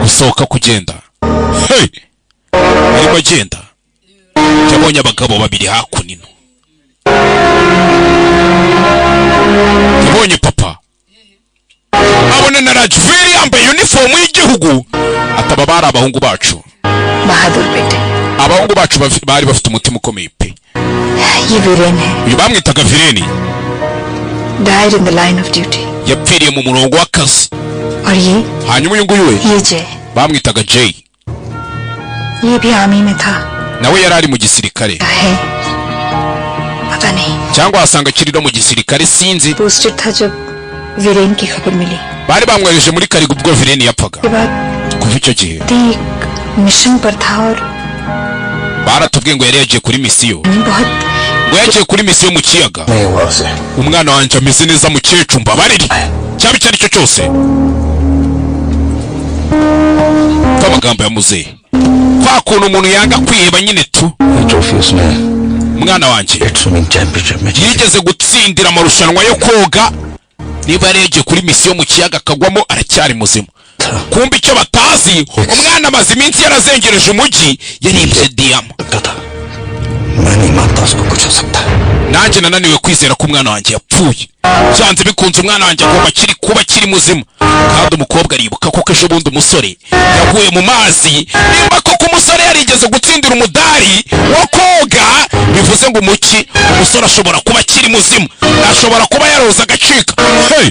gusohoka kugenda hey arimo agenda yabonye abagabo babiri hakunino yabonye papa abona na Rajviri yambaye uniform y'igihugu ataba bari abahungu bacu बहादुर बेटे abahungu bacu bari bafite umutima ukomeye pe ये वीरेन है uyu bamwitaga Vireni died in the line of duty yapfiriye mu murongo w'akazi और ये hanyuma uyu nguyu we ये जय bamwitaga Jay ये भी आर्मी में था nawe yari ari mu gisirikare है पता नहीं cyangwa wasanga akiri no mu gisirikare sinzi posted था जब वीरेन की खबर मिली bari bamwohereje muri Karigu ubwo Vireni yapfaga के बाद kuva icyo gihe एक मिशन पर था और baratubwiye ngo yari yagiye kuri misiyo बहुत ngo yagiye kuri misiyo mu kiyaga नहीं हुआ उसे umwana wanjye ameze neza mukecuru mbabarire cyaba icyo ari cyo cyose amagambo ya muzehe kwa kuntu umuntu yanga kwiheba nyine tu trophy उसमें umwana wanjye swimming championship में जीती। yigeze gutsindira amarushanwa yo koga niba yari yagiye kuri misiyo mu kiyaga akagwamo aracyari muzima kumva icyo batazi umwana amaze iminsi yarazengereje umujyi yaribye diyama लगता था मैं नहीं मानता उसको कुछ हो सकता है nanjye nananiwe kwizera ko umwana wanjye yapfuye byanze bikunze umwana wanjye agomba kuba akiri muzima kandi umukobwa aribuka ko ejo bundi umusore yaguye mu mazi nimba koko umusore yarigeze gutsindira umudari wo koga bivuze ngo umuki umusore ashobora kuba akiri muzima ashobora kuba yaroza agacika hey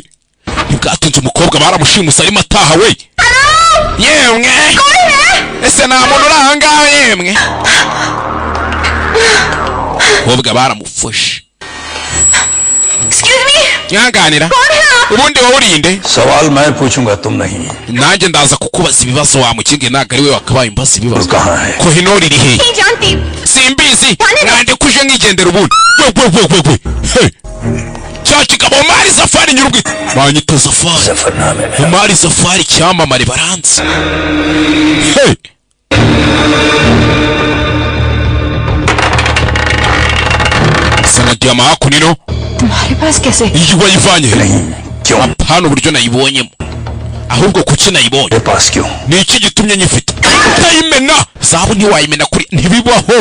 ntibwatinze umukobwa baramushimuse arimo ataha we yemwe ese nta muntu uri aha ngaha yemwe umukobwa baramufashe excuse me nyanganira ubundi wowe urinde सवाल मैं पूछूंगा तुम नहीं nanjye ndaza kukubaza ibibazo wa mukinge ntabwo ari we wakabaye imbaza ibibazo तो कहाँ है Kohinoor iri hehe नहीं जानती simbizi mwande kuje nkigendera ubundi we hey cya kigabo Omar Safari nyurugwi banyita Safari सफर नाम है Omar Safari cyamamare baranze hey sana diama hakunino तुम्हारे पास कैसे iyi wayivanye he नहीं क्यों hano uburyo nayibonyemo ahubwo kuki nayibonye मेरे पास क्यों ni iki gitumye nyifite utayimena zahabu ntiwayimena kuri ntibibaho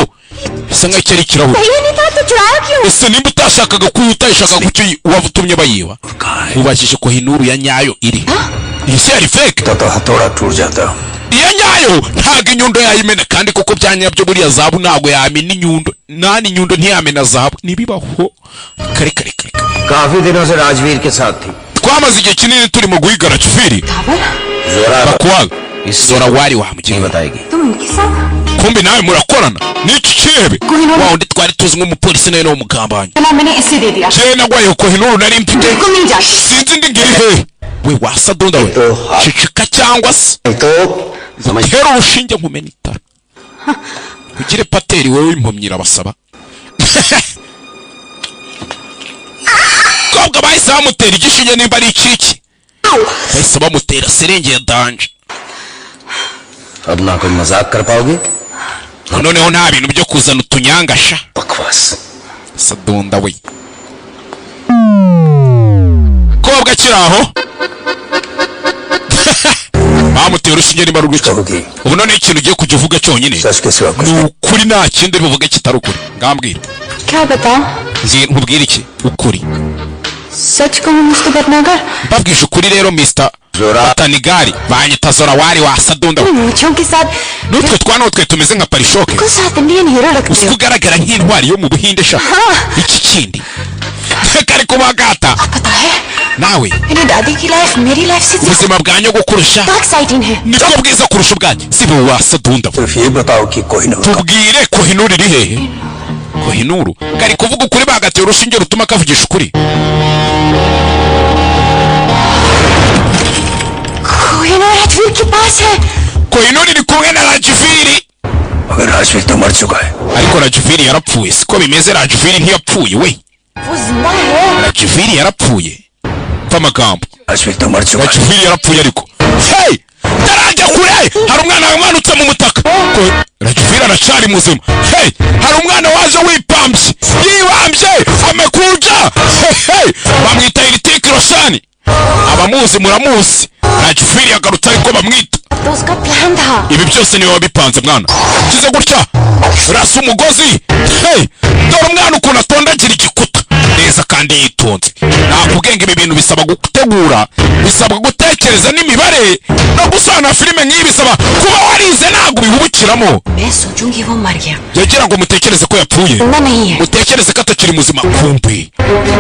bisa nk'aho ari ikirahure ये नहीं था तो चुराया क्यों ese nimba utashakaga kuyi utayishakaga kuki waba utumye bayiba कहाँ है ubashije Kohinoor ya nyayo iri iyi si yari fake तो हथौड़ा टूट जाता iya nyayo ntabwo inyundo yayimena kandi kuko byanyabyo buriya zahabu ntabwo yamena inyundo nani inyundo ntiyamena zahabu ntibibaho kare kare kare काफी दिनों से राजवीर के साथ थी twamaze igihe kinini turi mu guhiga Rajviri जोरा bakwaga इस zora wari नहीं wamugira बताएगी तुम उनके साथ kumbi nawe murakorana n'iki kirebe Kohinoor. wa undi twari tuzi nk'umupolisi nawe n'umugambanyi चला मैंने इसे दे दिया je nagwaye Kohinoor nari mfite बिल्कुल नहीं जानती sinzi ndi ngiri hehe we wasadunda we cicika cyangwa se तो tera urushinge nkumena itara ugire pateri wowe impumyi irabasaba kobwa bahise bamutera igishinge nimba ari ikiki bahise bamutera serenge ya danje अब ना कोई मजाक कर पाओगे noneho nta bintu byo kuzana utunyangasha बकवास sadunda we kobwa kiri aho bamutera urushinge nimba ari urw'iki कहोगी ubu noneho ikintu ugiye kujya uvuga cyonyine सच के सिवा कुछ ni ukuri nta kindi uri buvuge kitari ukuri ngambwira क्या बताऊं nkubwire iki ukuri सच कहूं mister Bhatnagar mbabwije ukuri rero Mr. Batanigari banyita Zora wari wasadunda मूछों के साथ n'utwe twana twe tumeze nka parishoke को साथ इंडियन हीरो रखते uzi हो ugaragara nk'intwari yo mu Buhinde sha iki kindi kari kubagata पता है nawe मेरी दादी की लाइफ मेरी लाइफ से ubuzima bwanyu gukurusha एक्साइटिंग है nibwo bwiza kurusha ubwanyu si bo wasadunda सिर्फ ये बताओ कि Kohinoor tubwire Kohinoor iri hehe Kohinoor kari kuvuga ukuri bagatera urushinge rutuma kavugisha ukuri Kohinoor राजवीर के पास है Kohinoor iri kumwe na Rajvir मगर राजवीर तो मर चुका है ariko Rajvir yarapfuye siko bimeze Rajvir ntiyapfuye we वो जिंदा है Rajvir yarapfuye pfa amagambo Rajveer तो मर चुका है Rajvir yarapfuye ariko hey tarajya kure hari umwana wamanutse mu mutaka Rajvir aracari muzima hey hari umwana waje wipambye yibambye amekuja hey bamwita Hrithik Roshan abamuzi muramuzi Rajvir yagarutse ariko bamwita तो उसका प्लान था ibi byose niwe wabipanze mwana kize gutya rasa umugozi hey dore umwana ukuntu atondagira igikuta neza kandi yitonze nakubwenga ibi bintu bisaba gutegura bisaba gutekereza n'imibare no gusana filime nk'iyi bisaba kuba warize ntabwo bihubukiramo मैं सोचूंगी वो मर गया yagira ngo mutekereze ko yapfuye जिंदा नहीं है mutekereze ko atakiri muzima kumbi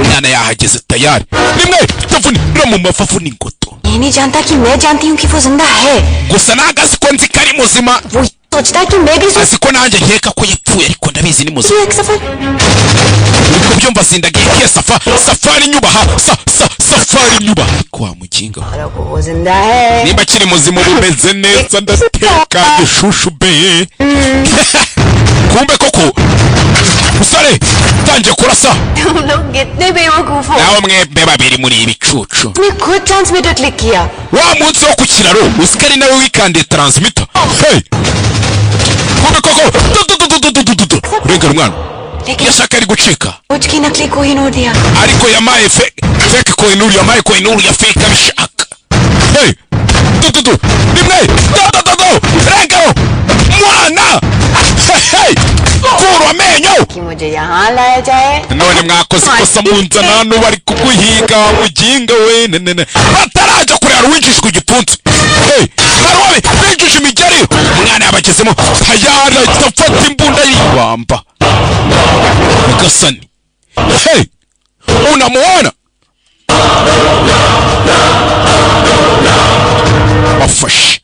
umwana yahageze tayari rimwe tavunira mu mafafu n'ingoto ये नहीं जानता कि मैं जानती हूँ कि वो जिंदा है gusa nagazi ko nzi ko ari muzima वो सोचता है कि मैं भी azi ko nanjye nkeka ko yapfuye ariko ndabizi ni muzima एक सफर uko byumva zindagiye kiye safari nyubaha safari nyubaha ariko wa mukinga वो जिंदा है nimba akiri muzima bumeze neza ndateka gishushu be kumbe koko musare tangiye kurasa तुम लोग कितने बेवकूफ हो naho mwebwe babiri muri ibicucu मैं खुद ट्रांसमीटर क्लिक किया wa munsi wo ku kiraro usika ari nawe wikandiye transmitter hey kumbe koko urengera umwana yashaka ari gucika कुछ की नकली कोहिनूर दिया ariko yamaye fake Kohinoor yamaye Kohinoor ya fake abishaka hey rimwe rengero mwana hey kuru amenyo कि मुझे यहाँ लाया जाए none mwakoze ikosa munzana hano bari kuguhiga muginga we nene bataraja kurera winjishwe igipfunsi hey narobe winjije imigeri umwana yabagezemo tayari tafata imbunda yibamba mugasani hey unamuona bafashe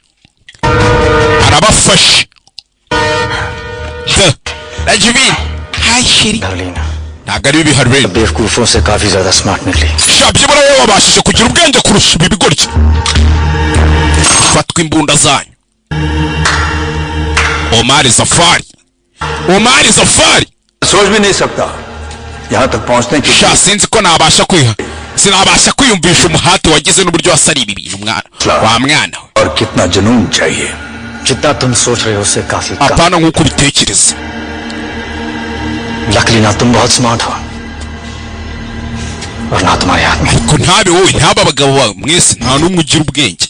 arabafashe Rajvir hi sheri darling ntabwo ari bibi Harvey बेवकूफों से काफी ज्यादा स्मार्ट निकली shabye bora wowe wabashije kugira ubwenge kurusha ibi bigoryi fatwa imbunda zanyu Omar Zafari सोच भी नहीं सकता यहाँ तक पहुँचने की sha sinzi ko sinabasha kwiyumvisha umuhati wagize n'uburyo wasari ibi bintu mwana wa mwana और कितना जुनून चाहिए जितना तुम सोच रहे हो उससे काफी कम। apana nk'uko ubitekereza लकली ना तुम बहुत स्मार्ट हो और ना तुम्हारे हाथ में ariko ntabe wowe ntaba abagabo bawe mwese nta n'umwe ugira ubwenge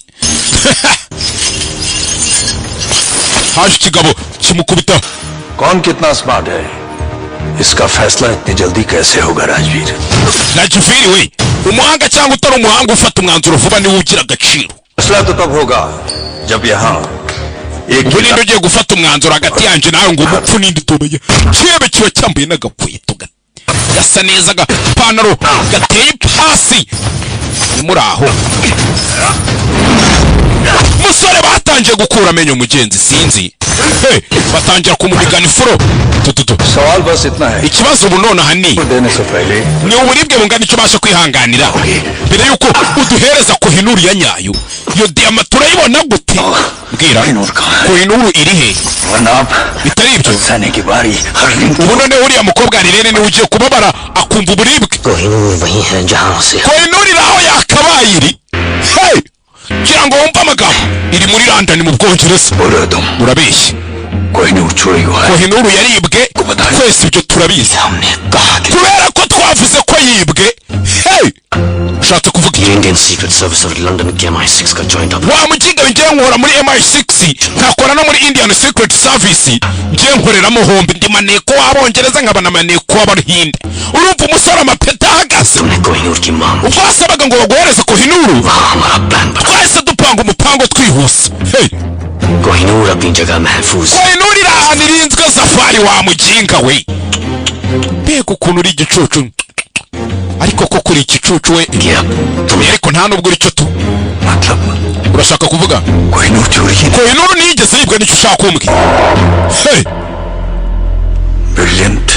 haje ikigabo kimukubita कौन कितना स्मार्ट है इसका फैसला इतनी जल्दी कैसे होगा Rajveer Rajvir we umuhanga cyangwa utari umuhanga ufata umwanzuro vuba niwe ugira agaciro फैसला तो तब होगा जब यहाँ एक ubu ninde ugiye gufata umwanzuro hagati yanjye nawe ngo umupfu n'indi tumenye kirebe kiba cyambaye n'agakweto gasa neza agapantaro gateye ipasi muri aho musore batangiye gukura amenyo mugenzi sinzi batangira kumubigana ifuro सवाल बस इतना है ikibazo ubu none hani देने से पहले ni uburibwe bungana icyo ubasha kwihanganira mbere yuko uduhereza Kohinoor ya nyayo iyo diyama turayibona gute mbwira Kohinoor iri he वरना आप bitari ibyo जाने की बारी हर दिन ubu none uriya mukobwa Arirene niwe ugiye kubabara akumva uburibwe Kohinoor वही है जहाँ से Kohinoor iri aho yakabaye iri hey kugira ngo wumve amagambo iri muri London mu Bwongereza बोल रहे तुम urabeshya कोहिनूर चोरी हुआ है Kohinoor yaribwe twese ibyo turabizi हमने कहा कि kubera ko twavuze ko yibwe hey ushatse kuvuga iki Indian secret service और लंदन के MI6 का joint up wa mukinga ngiye nkora muri MI6 nkakora no muri Indian Secret Service ngiye nkoreramo hombi ndi maneko w'Abongereza nkaba na maneko w'Abahinde urumva umusore amapeta ahagaze तुमने कोहिनूर की मांग ubwo wasabaga ngo baguhereze Kohinoor हमारा प्लान बना twahise dupanga umupango twihuse hey Kohinoor अपनी जगह महफूज Kohinoor iri ahantu irinzwe Safari wa mukinga we mbega ukuntu uri igicucu ariko ko kuri ikicucu we ariko nta nubwo uri cyo tu urashaka kuvuga Kohinoor nigeze yibwa n'icyo ushaka kumbwira hey Brilliant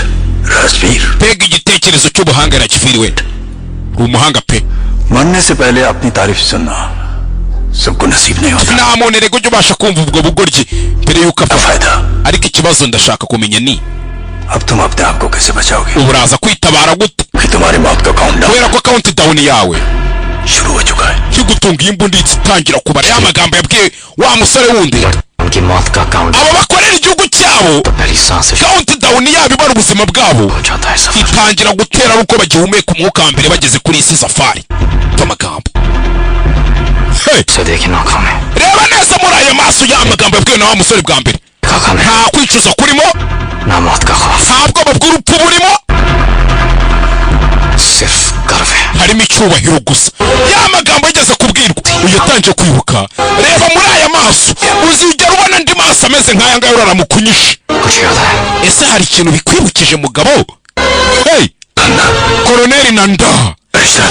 Rajveer pega igitekerezo cy'ubuhanga Rajveer we umuhanga pe मरने से पहले अपनी तारीफ सुनना सबको नसीब नहीं होता nta muntu rego ujya ubasha kumva ubwo bugoryi mbere yuko apfa ariko ikibazo ndashaka kumenya ni अब तुम अपने आप को कैसे बचाओगे ubu uraza kwitabara gute कि तुम्हारी मौत का countdown kubera ko countdown yawe शुरू हो चुका है kigutunga imbunda itangira kubara ya magambo yabwiye wa musore wundi उनकी मौत का count aba bakorera igihugu cyabo पहली सांस से countdown yabo ibara ubuzima bwabo हो जाता है सफर itangira gutera ari uko bagihumeka umwuka wa mbere bageze kuri isi safari amagambo से देखे नौखों में reba neza muri aya maso ya magambo yabwiwe na wa musore bwa mbere nta kwicuza kurimo ना मौत का खौफ nta bwoba bw'urupfu burimo सिर्फ गर्व है harimo icyubahiro gusa ya magambo yageze kubwirwa uyu yatangiye kwibuka reba muri aya maso uzigera ubona andi maso ameze nk'aya ngaya uraramukunyishe कुछ याद है ese hari ikintu bikwibukije mugabo hey Koloneli Nanda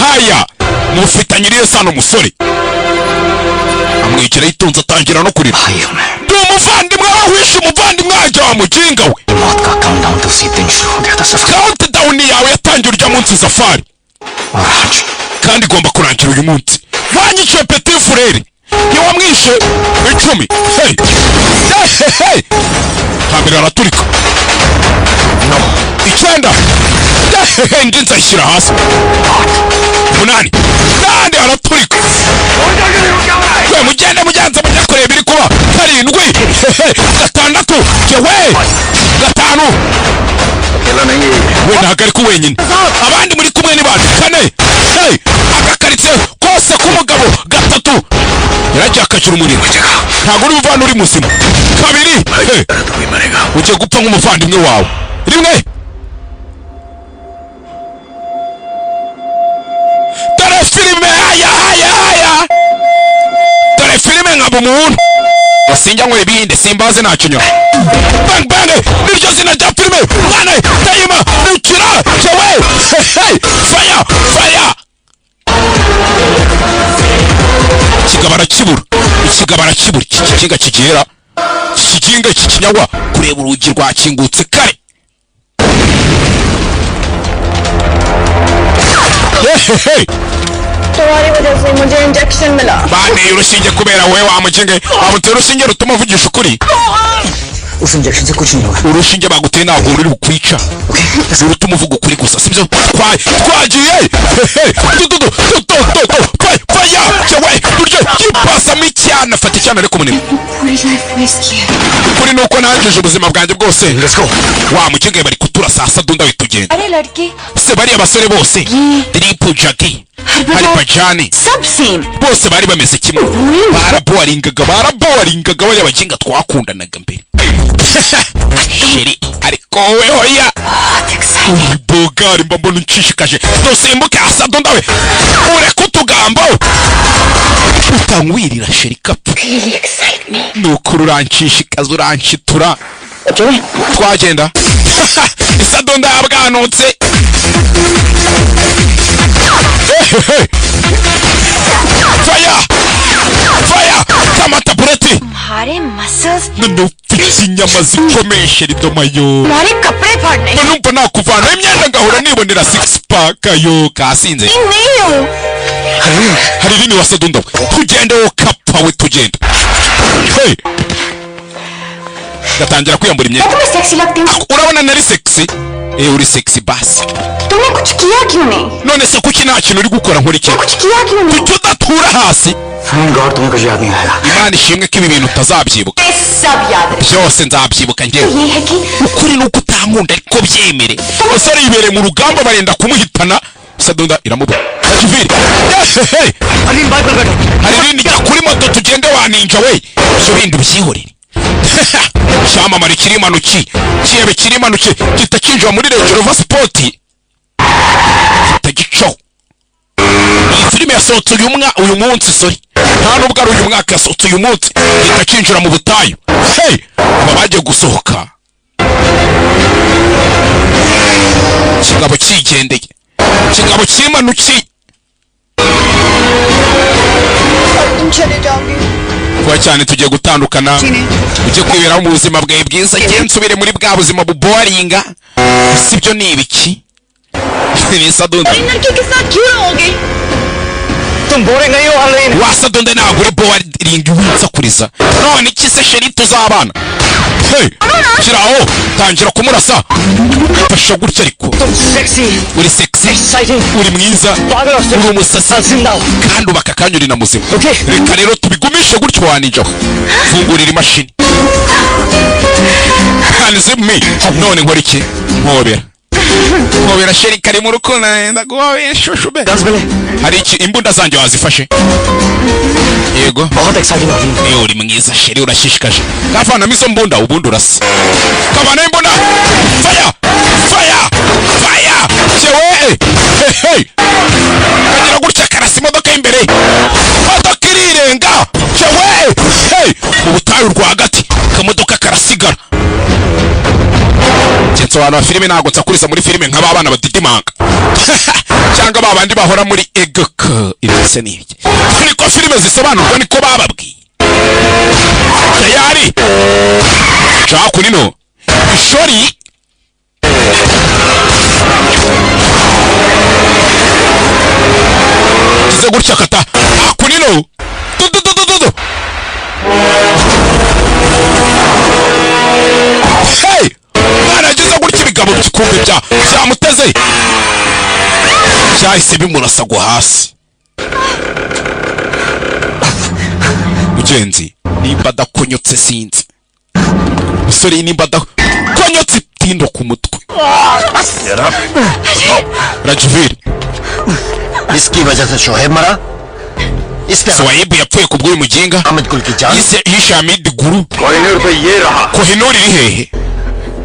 haya mufitanye iriya sano umusore amwegera yitonze atangira no kurira भाइयों में ndi umuvandimwe wawishe umuvandimwe wanjye wa muginga we मौत का काउंटडाउन तो उसी दिन शुरू हो गया था सफर countdown yawe yatangiye urya munsi safari और आज kandi igomba kurangira uyu munsi wanyiciye petit frere ntiwamwishe 10 hey hey kamera araturika no 9 hey ndi nzashyira hasi 8 kandi araturika we mugende mugenza mujya kureba iri kuba 7 gatandatu jewe 5 अकेला नहीं है we ntabwo ari ku wenyine abandi muri kumwe ni bandi 4 hey agakaritse kose k'umugabo 3 yaragiye akacira umuriro ntabwo uri buvana uri muzima 2 hey तू ही मरेगा ugiye gupfa nk'umuvandimwe wawe 1 dore filime haya dore filime nkaba umuntu basinjya ngo ibindi simbaze ntakinyo bang bang niryo zina rya filime mwana tayima nukira jewe hey fire ikigabara kibura ikikinga kigera ikikinga kikinyagwa kureba urugi rwakingutse kare hey तुम्हारी वजह से मुझे इंजेक्शन मिला bane urushinge kubera wewe wamugenge wamutera urushinge rutuma uvugisha ukuri उस इंजेक्शन से कुछ नहीं होगा urushinge baguteye ntabwo ruri bukwica rutuma uvuga ukuri gusa sibyo twagiye faya jewe turye kipasamo icyana fata icyana ariko munini पूरी लाइफ वेस्ट किया ukuri nuko nangije ubuzima bwanjye bwose wamugenge bari kuturasa sadunda witugenda अरे लड़के se bari abasore bose Dripu Jackie hari Pajani सब same bose bari bameze kimwe baraboringaga bari abaginga twakundanaga mbere sheri ariko we hoya bogari mbona unshishikaje dusimbuke asadunda we ureke utugambo utangwirira sheri kapu nuko uranshishikaza uranshitura twagenda isadunda yabwanutse fire kamata bureti तुम्हारे muscles ufite inyama zikomeye sheri domayo तुम्हारे कपड़े फाड़ने numva nakuvana imyenda ngahora nibonera 6 pack yo kasinze नहीं हूँ hari rini wasadunda tugende wo kapfa we tugende hey gatangira kwiyambura imyenda तुम्हें सेक्सी लगती हूँ urabona nari sexy uri sexy basi तुमने कुछ किया क्यों नहीं none se kuki nta kintu uri gukora nkora iki कुछ किया क्यों नहीं kuki udatura hasi thank God तुम्हें कुछ याद नहीं आएगा imana ishimwe ko ibi bintu utazabyibuka सब याद रहे byose nzabyibuka njyewe ये है कि ukuri nuko utankunda ariko byemere umusore yibereye mu rugamba barenda kumuhitana sadunda iramubura akiviri Aleem bike पर बैठो hari ibindi jya kuri moto tugende waninja we ibyo bindi byihorere cyamamare kiri imanuki kiyebe kiri imanuki kitakinjira muri Range Rover Sport kitagicaho iyi filime yasohotse uyu munsi sorry nta nubwo ari uyu mwaka yasohotse uyu munsi kitakinjira mu butayu hey aba bagiye gusohoka kigabo kigendeye kigabo kimanuki तुम चले जाओगे kuba cyane tugiye gutandukana ujye kwiberaho mu buzima bwawe bwiza nsubire muri bwa buzima buboringa sibyo ni ibiki ni Sadunde लड़की के साथ क्यों रहोगे तुम बोरिंग नहीं हो Harleen wa Sadunde ntabwo uri boringi winsakuriza none iki se sheri tuzabana hey kiraho tangira kumurasa fasha gutya ariko तुम sexy uri sexy exciting uri mwiza पागल और uri umusasi जिंदा हो kandi ubakakanyuri na muzima Okay. reka rero tubigumishe gutyo waninjaho fungurira imashini hanzimi none nkora iki nkobera sheri kari mu rukundo ndaguhoye shushube guns मिले hari iki imbunda zanjye wazifashe yego बहुत एक्साइटिंग Harleen uri mwiza sheri urashishikaje kavana mizo mbunda ubundi urasa kavana imbunda fire fire fire chewe hey kagira gutya karasi imodoka imbere modoka irirenga chewe hey mu butayu rwagati kamodoka karasigara abantu ba filime ntago nsakuriza muri filime nk'abana badidimanga cyangwa babandi bahora muri egk ibise n'ibiki niko filime zisobanurwa niko bababwiye tayari shaka nino ishori kize gutya kata akunino dudu hey aragize gutya ibigabo bikumbe byamuteze cyahise bimurasagwa hasi mugenzi nimba adakonyotse sinzi musore nimba adakonyotse tindo ku mutwe Rajvir इसकी वजह से शोहेब मरा Swahib yapfuye kubw'uyu muginga Amit गुल की जान yishe Hamid Guru Kohinoor पे ये रहा Kohinoor iri hehe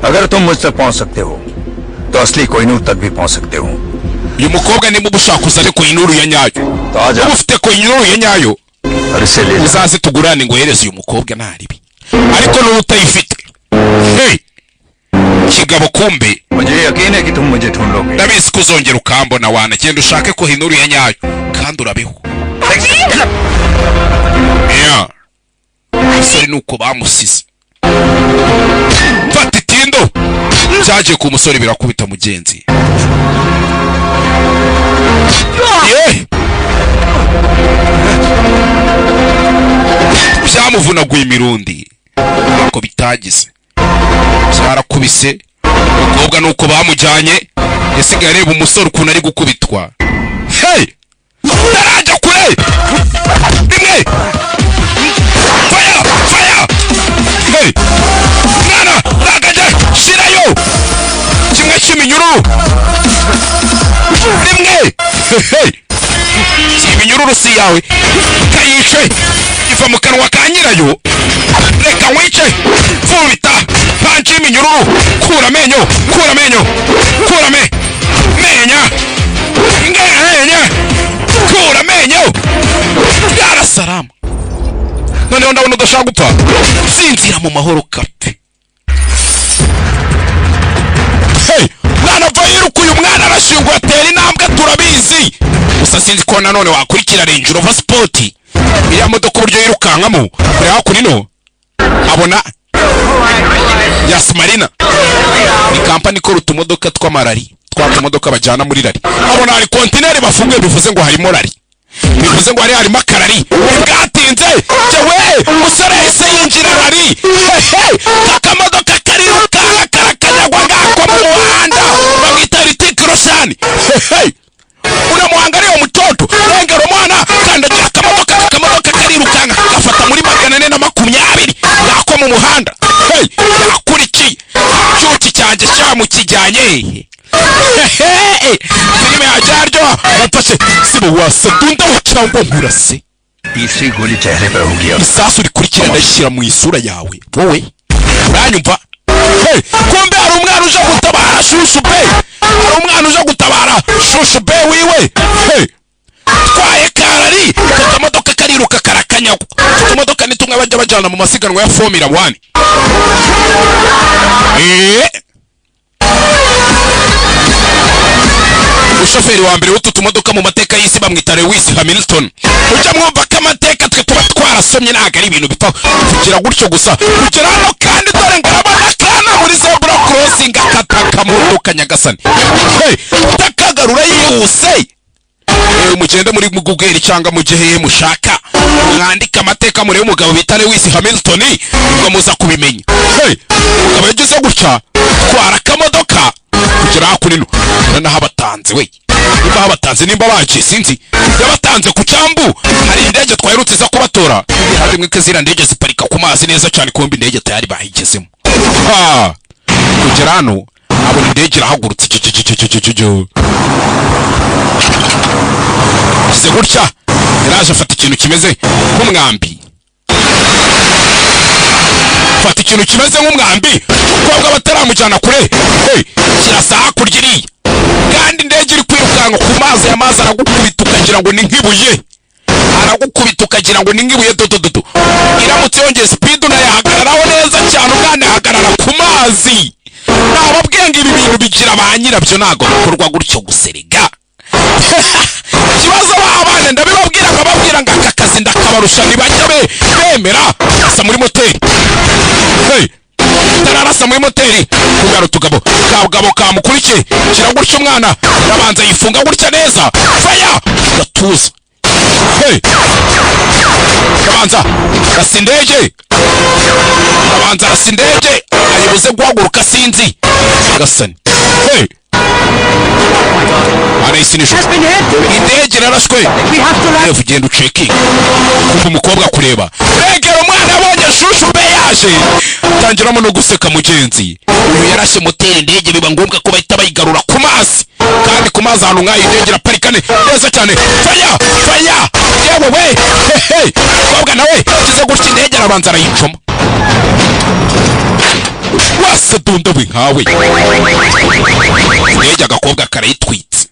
अगर तुम मुझ तक पहुंच सकते हो तो असली कोहिनूर तक भी पहुंच सकते हो uyu mukobwa niba ubushaka uzane Kohinoor ya nyayo तो आजा uba ufite Kohinoor ya nyayo और इसे ले जा uzaze tugurane ngo hereze uyu mukobwa ntaribi ariko n'ubu utayifite hey kigabo kumbe मुझे यकीन है कि तुम मुझे ढूंढ लोगे ndabizi ko uzongera ukambona wanagenda ushake Kohinoor ya nyayo kandi urabeho yeah umusore nuko bamusize fata itindo cyaje ku musore birakubita mugenzi byamuvunaguye imirundi ntabwo bitagize byarakubise umukobwa nuko bamujyanye yasigaye areba umusore ukuntu ari gukubitwa hey tarajya kure rimwe fire fire hey mwana ragaje shirayo kimwe cy'iminyururu rimwe hey iminyururu si yawe kayishe iva mu kanwa ka nyirayo reka wice fubita panci iminyururu kura amenyo menya kura amenyo yarasarama noneho ndabona udashaka gupfa sinzira mu mahoro kape hey mwana va yiruka uyu mwana arashingwa atera intambwe turabizi gusa sinzi ko nanone wakurikira Range Rover Sport iriya modoka uburyo yirukankamo kure hakurino abona Yasmarina ni kampani ikora utumodoka tw'amarari tw'atumodoka bajyana muri rari abona hari kontineri bafunguye bivuze ngo harimo rari bivuze ngo harimo akarari bwatinze jewe umusore yahise yinjira rari kakamodoka kariruka karakanyagwa ngako mu muhanda bamwita Ritik Roshan uriya muhanga ariyo mutoto rengera umwana kandagira akamodoka karirukanka gafata muri 420 ngako mu muhanda yakurikiye cyuki cyanjye cyamukijyanye filime yajaryo bafashe sibo wasadunda cyangwa nkurase तीसरी गोली चेहरे पर होगी अब isasu rikurikira ndashyira mu isura yawe wowe uranyumva kumbe hari umwana uje gutabara shushu be wiwe twaye karari kakamodoka kariruka karakanyagwa utumodoka ni tumwe bajya bajyana mu masiganwa ya Formula 1 umushoferi wa mbere w'utu tumodoka mu mateka y'isi bamwita Lewis Hamilton. Ujya mwumva ko amateka twe tuba twarasomye ntabwo ari ibintu bipfa kugira gutyo gusa. Kugera hano kandi dore ngarabona kana muri zebra crossing akataka modoka nyagasani. Takagarura yihuse. Mugende muri Google cyangwa mu gihe mushaka mwandika amateka muri umugabo bita Lewis Hamilton ngo muza kubimenya. Umugabo yagize gutya twara kamodoka kugera hakurino naho abatanze we nimba abatanze nimba baje sinzi yabatanze ku cyambu. Hari indege twaherutse za kubatora hari mwe kezira ndege ziparika ku mazi neza cyane kumbi indege tayari bahigezemo. Kugera hano abo indege irahagurutse kize gutya yaraje afata ikintu kimeze nk'umwambi. Fata ikintu kimeze nk'umwambi kwabwa bataramujyana kure. Kirasa hakurya iriya kandi indege iri kwirukanka ku mazi. Amazi aragukubita ukagira ngo ni nk'ibuye. Aragukubita ukagira ngo ni nk'ibuye dodododo. Iramutse yongeye speed unayahagararaho neza cyane umwana yahagarara ku mazi. Nababwenga ibi bintu bigira ba nyirabyo ntago bikorwa gutyo guserega. Kibazo babane ndabibabwira bababwira ngo aka kazi ndakabarusha nibajya bemera asa muri moteri. Tararasa muri moteri kugara utugabo kabugabo kamukurikiye kiragurusha umwana arabanza yifunga gutya neza faya gatuza. Kabanza rasindege kabanza rasindege ayibuze guhaguruka sinzi gasani. Arayisinisha indege narashwe yevu genda ucekinga kumva umukobwa kureba regera umwana abonye shushu be yaje tangiramo no guseka mugenzi. Uyu yarashe moteri indege biba ngombwa ko bahita bayigarura ku mazi kandi ku mazi ahantu nk'ayo indege iraparikane neza cyane. Faya faya yewe we kobwa nawe kize gutya indege arabanza arayicoma wase dundobe nkawe indege agakobwa karayitwitse.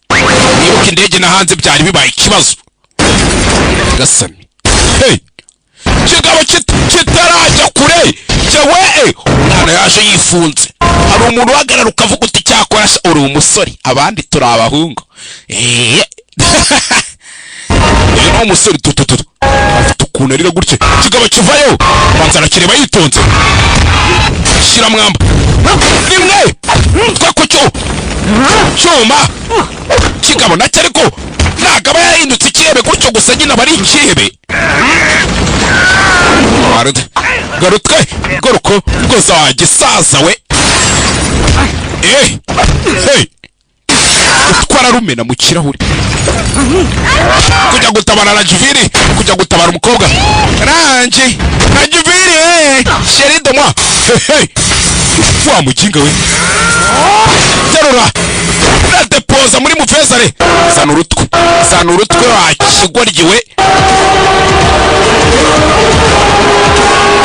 Nibuka indege na hanze byari bibaye ikibazo gasami. Kigabo kitarajya kure jewe umwana yaje yifunze. Hari umuntu uhagarara ukavuga uti cyakora uri umusore abandi turi abahungu. No umusore tututu afite ukuntu arira gutya kigabo kivayo banza arakireba yitonze shira mwamba rimwe twako cyuma kigabo nacyo ariko nagaba yahindutse ikirebe gutyo gusa nyina bari ikirebe. Garutwe goruko rwose wagisaza we. Utwara rumena mu kirahuri kujya gutabara na Juviri kujya gutabara umukobwa rangi na Juviri chérie de moi. Wa mukinga we terura na deposa muri mufezare zana urutwe wakigoryiwe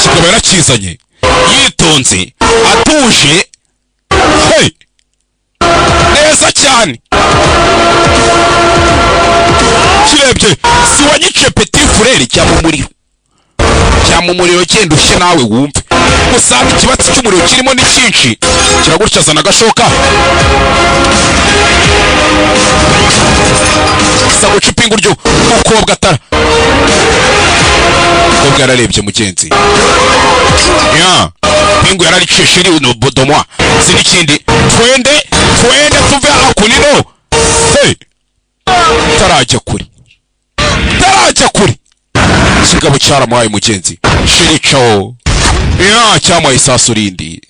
kikaba yarakizanye yitonze atuje neza cyane. Kirebye si wanyice petit frère cyamumuriro cyenda ushe nawe wumve usanga ikibatsi cy'umuriro kirimo ni cyinshi kiragutya zana gashoka sago cipinga uryo ukobwa atara ukobwa yararebye mugenzi pingu yararicishiri no bodomwa sinikindi twende tuve hakunino. Tarajya kuri kigabo cyaramuhaye mugenzi shirico cyamwaye isasu rindi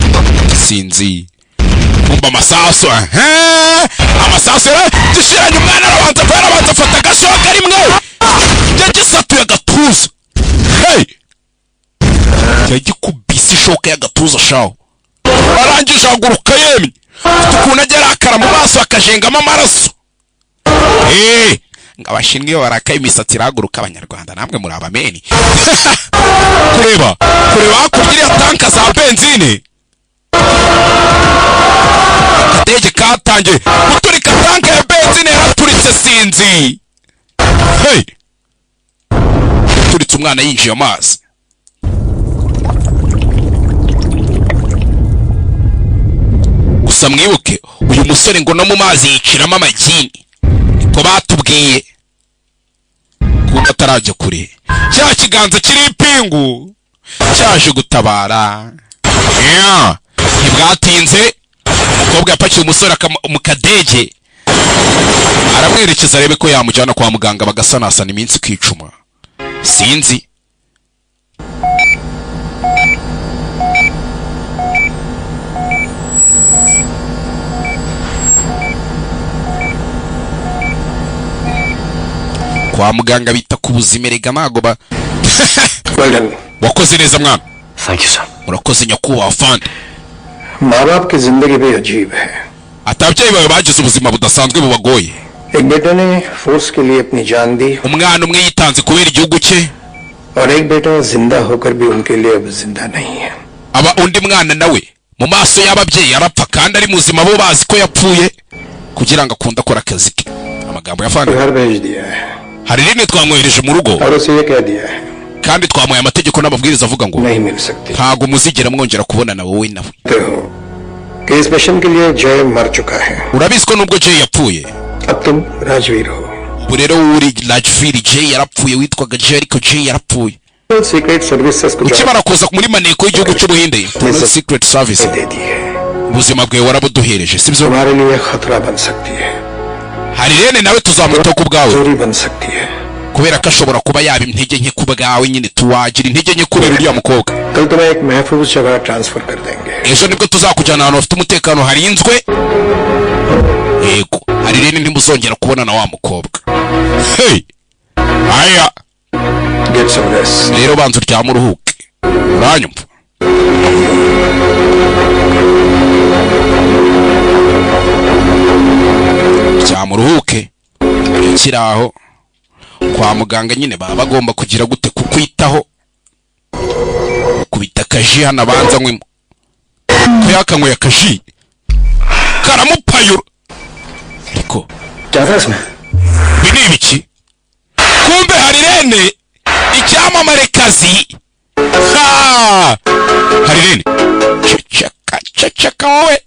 sinzi kumba amasasu amasasu dushiranye umwana arabanza afata agashoka rimwe yagisatuye agatuza yagikubise ishoka y'agatuza shaho arangije aguruka yemye ukuntu agera akara mu maso akajengamo amaraso. Ngabashingiye barakaye imisatsi iraguruka abanyarwanda namwe muri abameni. kureba hakurya tanka za benzine akadege katangiye guturika tanka ya benzine yaraturitse sinzi. Turitse umwana yinjiye amazi. Gusa mwibuke uyu musore ngo no mu mazi yiciramo amagini ko batubwiye ko atarajya kure cya kiganza kiri ipingu cyaje gutabara. Ntibwatinze umukobwa yapakiye umusore mu kadege aramwerekeza arebe ko yamujyana kwa muganga bagasanasana iminsi kwicuma. Sinzi kwa muganga bita ku buzima erega ntago ba wakoze neza mwana. Thank you sir. Murakoze nyakubahwa fandi. माँ बाप की जिंदगी भी अजीब है. Atabyeyi bawe bagize ubuzima budasanzwe bubagoye. एक बेटे ने फोर्स के लिए अपनी जान दी. Umwana umwe yitanze kubera igihugu cye. और एक बेटा जिंदा होकर भी उनके लिए अब जिंदा नहीं है. Aba undi mwana nawe mu maso y'ababyeyi arapfa kandi ari muzima bo bazi ko yapfuye kugira ngo akunda akora akazi ke. Amagambo ya fandi. घर भेज दिया है. Hari rimwe twamwohereje mu rugo. और उसे ये कह दिया है. kandi twamuye amategeko n'amabwiriza avuga ngo नहीं मिल सकती. ntago muzigera mwongera kubonana wowe nawe. कि इस मिशन के लिए जय मर चुका है. Urabizi ko nubwo Jay yapfuye. अब तुम राजवीर हो. Rero uri Rajvir. Jay yarapfuye witwaga Jay ariko Jay yarapfuye. Secret Services को ukimara kuza muri maneko y'igihugu cy'ubuhinde Secret Service ubuzima bwawe warabuduhereje sibyo. तुम्हारे लिए खतरा बन सकती है. hari rene nawe tuzamuta ku bwawe चोरी बन सकती है. kubera ko ashobora kuba yaba intege nke ku bwawe nyine tuwagira intege nke kubera uriya mukobwa. कल तुम्हें एक महफूज जगह ट्रांसफर कर देंगे. ejo nibwo tuzakujyana ahantu hafite umutekano harinzwe. yego hari rene ntimuzongera kubona na wa mukobwa. Hey aya Get some rest. rero banza uryame uruhuke uranyumva. ryama uruhuke kiraho kwa muganga nyine baba bagomba kugira gute kukwitaho kubita kaji hano abanza nkwimo ko yakanyweye akaji karamupayura ariko bini ibiki kumbe hari rene icyamamare kazi. hari rene ceceka wowe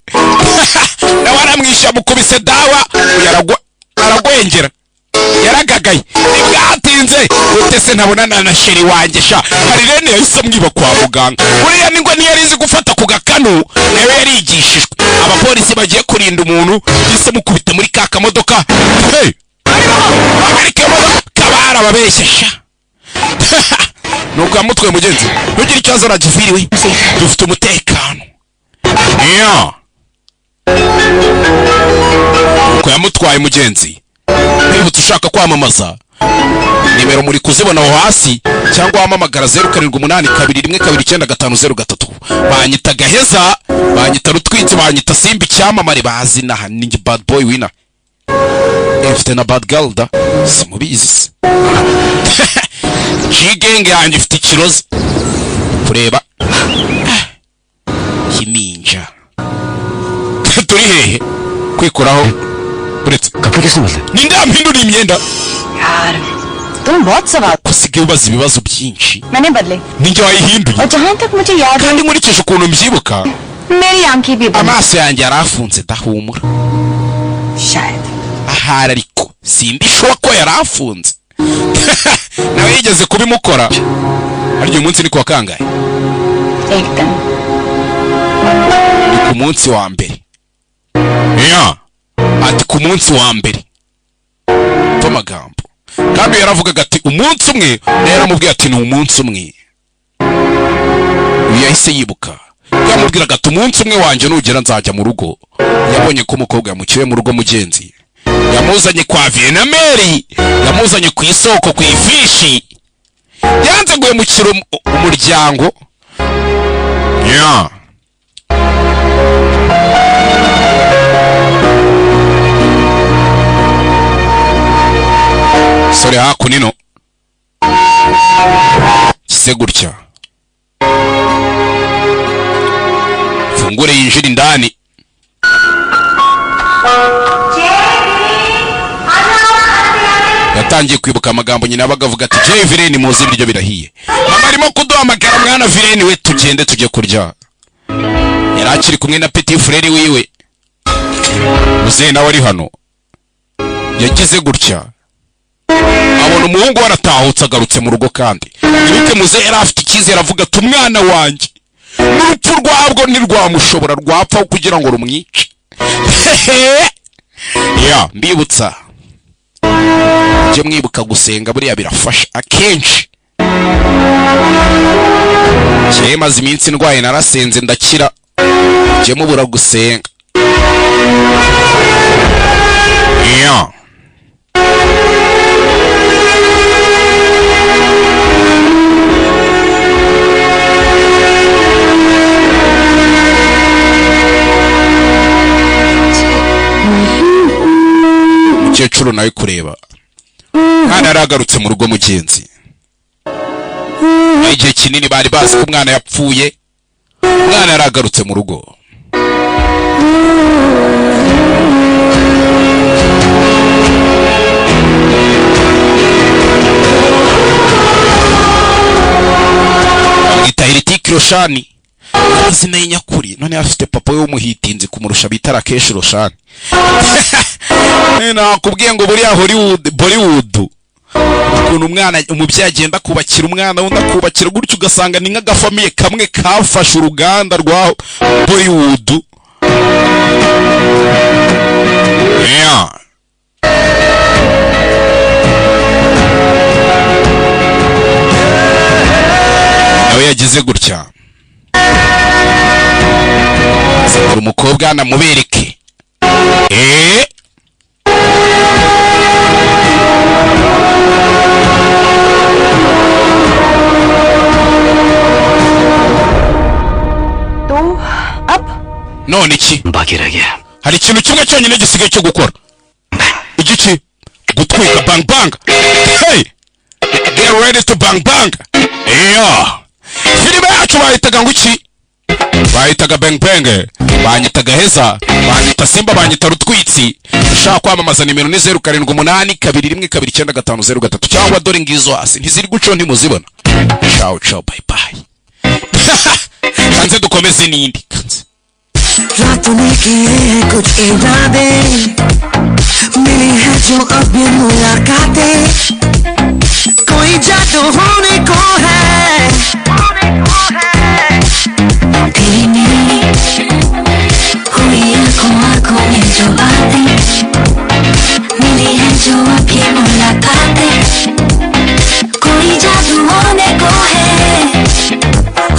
nawe aramwisha mukubise dawa aragwengera yaragagaye ntibwatinze utese ntabonana na sheri wanjye sha. hari rene yahise amwiba kwa muganga buriya ningwe ntiyarizi gufata ku gakanu nawe yarigishijwe. abapolisi bagiye kurinda umuntu yise mukubita muri ka kamodoka. Hey amerika modoka kabara babeshya sha. nuko yamutwaye mugenzi ntugire ikibazo Rajvir dufite umutekano. nuko yamutwaye mugenzi. Nibutse ushaka kwamamaza nimero muri kuzibona aho hasi cyangwa wamamagara 0722129503. banyita Gaheza, banyita Rutwitsi, banyita Simba icyamamare bazina ningi bad boy winner. Efite na bad girl da simubizi. Jigenge yanjye ifite ikirozi kureba kininja. turi hehe kwikuraho uretse ninda mpindura imyenda. यार तुम बहुत सवाल kusiga ubaza ibibazo byinshi मैंने बदले ninjye wayihinduye. और जहाँ तक मुझे याद है kandi nkurikije ukuntu mbyibuka मेरी आंखें भी बंद amaso yanjye yarafunze ndahumura. शायद ahari ariko simbishobora ko yarafunze. nawe yigeze kubimukora. aryo munsi ni kwa kangahe? एक दिन ku munsi wa mbere. ati ku munsi wa mbere amagambo kandi yaravugaga ati umunsi umwe. yaramubwiye ati ni umunsi umwe. yahise yibuka yamubwiraga ati umunsi umwe wanjye nugera nzajya mu rugo. yabonye ko umukobwa yamukiwe mu rugo mugenzi yamuzanye kwa Vienameri, yamuzanye ku isoko ku ifishi, yanze guhemukira umuryango. sore hakunino kise gutya fungure yinjira indani. yatangiye kwibuka amagambo nyina bagavuga ati Jay Vireni muzi ibiryo birahiye. mama arimo kuduhamagara mwana Vireni we tugende tujye kurya. yarakiri kumwe na petit frère wiwe muzehe nawe ari hano. yagize gutya abona umuhungu waratahutse agarutse mu rugo kandi Eric muze yari afite icyizere avuga ati umwana wanjye n'urupfu rwabwo ntirwamushobora rwapfa kugira ngo rumwice. Ya mbibutsa je mwibuka gusenga buriya birafasha akenshi. Je maze iminsi ndwaye narasenze ndakira je mubura gusenga. Ya umukecuru nawe kureba mwana yaragarutse mu rugo mugenzi. Igihe kinini bari bazi ko umwana yapfuye, umwana yaragarutse mu rugo. Amwita Eric Roshani, amazina y'inyakuri, none afite papa we w'umuhitinzi kumurusha bita Rakesh Roshani. Nakubwiye ngo buriya Bollywood ukuntu umwana umubyeyi agenda kubakira umwana wundi akubakira gutyo ugasanga ni nk'agafamiye kamwe kafashe uruganda rwa Bollywood. nawe yagize gutya sakura umukobwa namubereke. none iki बाकी रह गया hari ikintu kimwe cyonyine gisigaye cyo gukora. Igiki gutwika bang bang. Hey get ready to bang bang. Filime yacu bahitaga ngo iki? Bahitaga bang bang, banyitaga heza, banyita simba, banyita rutwitsi. Ushaka kwamamaza nimero ni 0782129503 cyangwa dore ngizo hasi ntiziri guco ntimuzibona. Ciao ciao bye bye. Kanze dukomeze n'indi kanze. रातों ने किए हैं कुछ इरादे मिली है जो अब ये मुलाकातें कोई जादू होने को है तेरी मेरी हुई आंखों में जो बातें मिली है जो अब ये मुलाकातें कोई जादू होने को है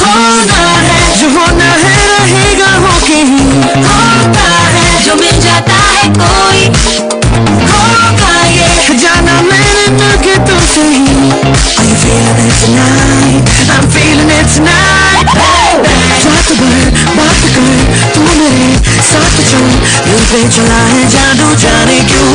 होना है जो होना है रहेगा होके ही होता है जो मिल जाता है कोई होगा ये जाना मैंने मिलके तुमसे ही Are you feeling it tonight? I'm feeling it tonight रात भर बात कर तू मेरे साथ चल दिल पे चला है जादू जाने क्यों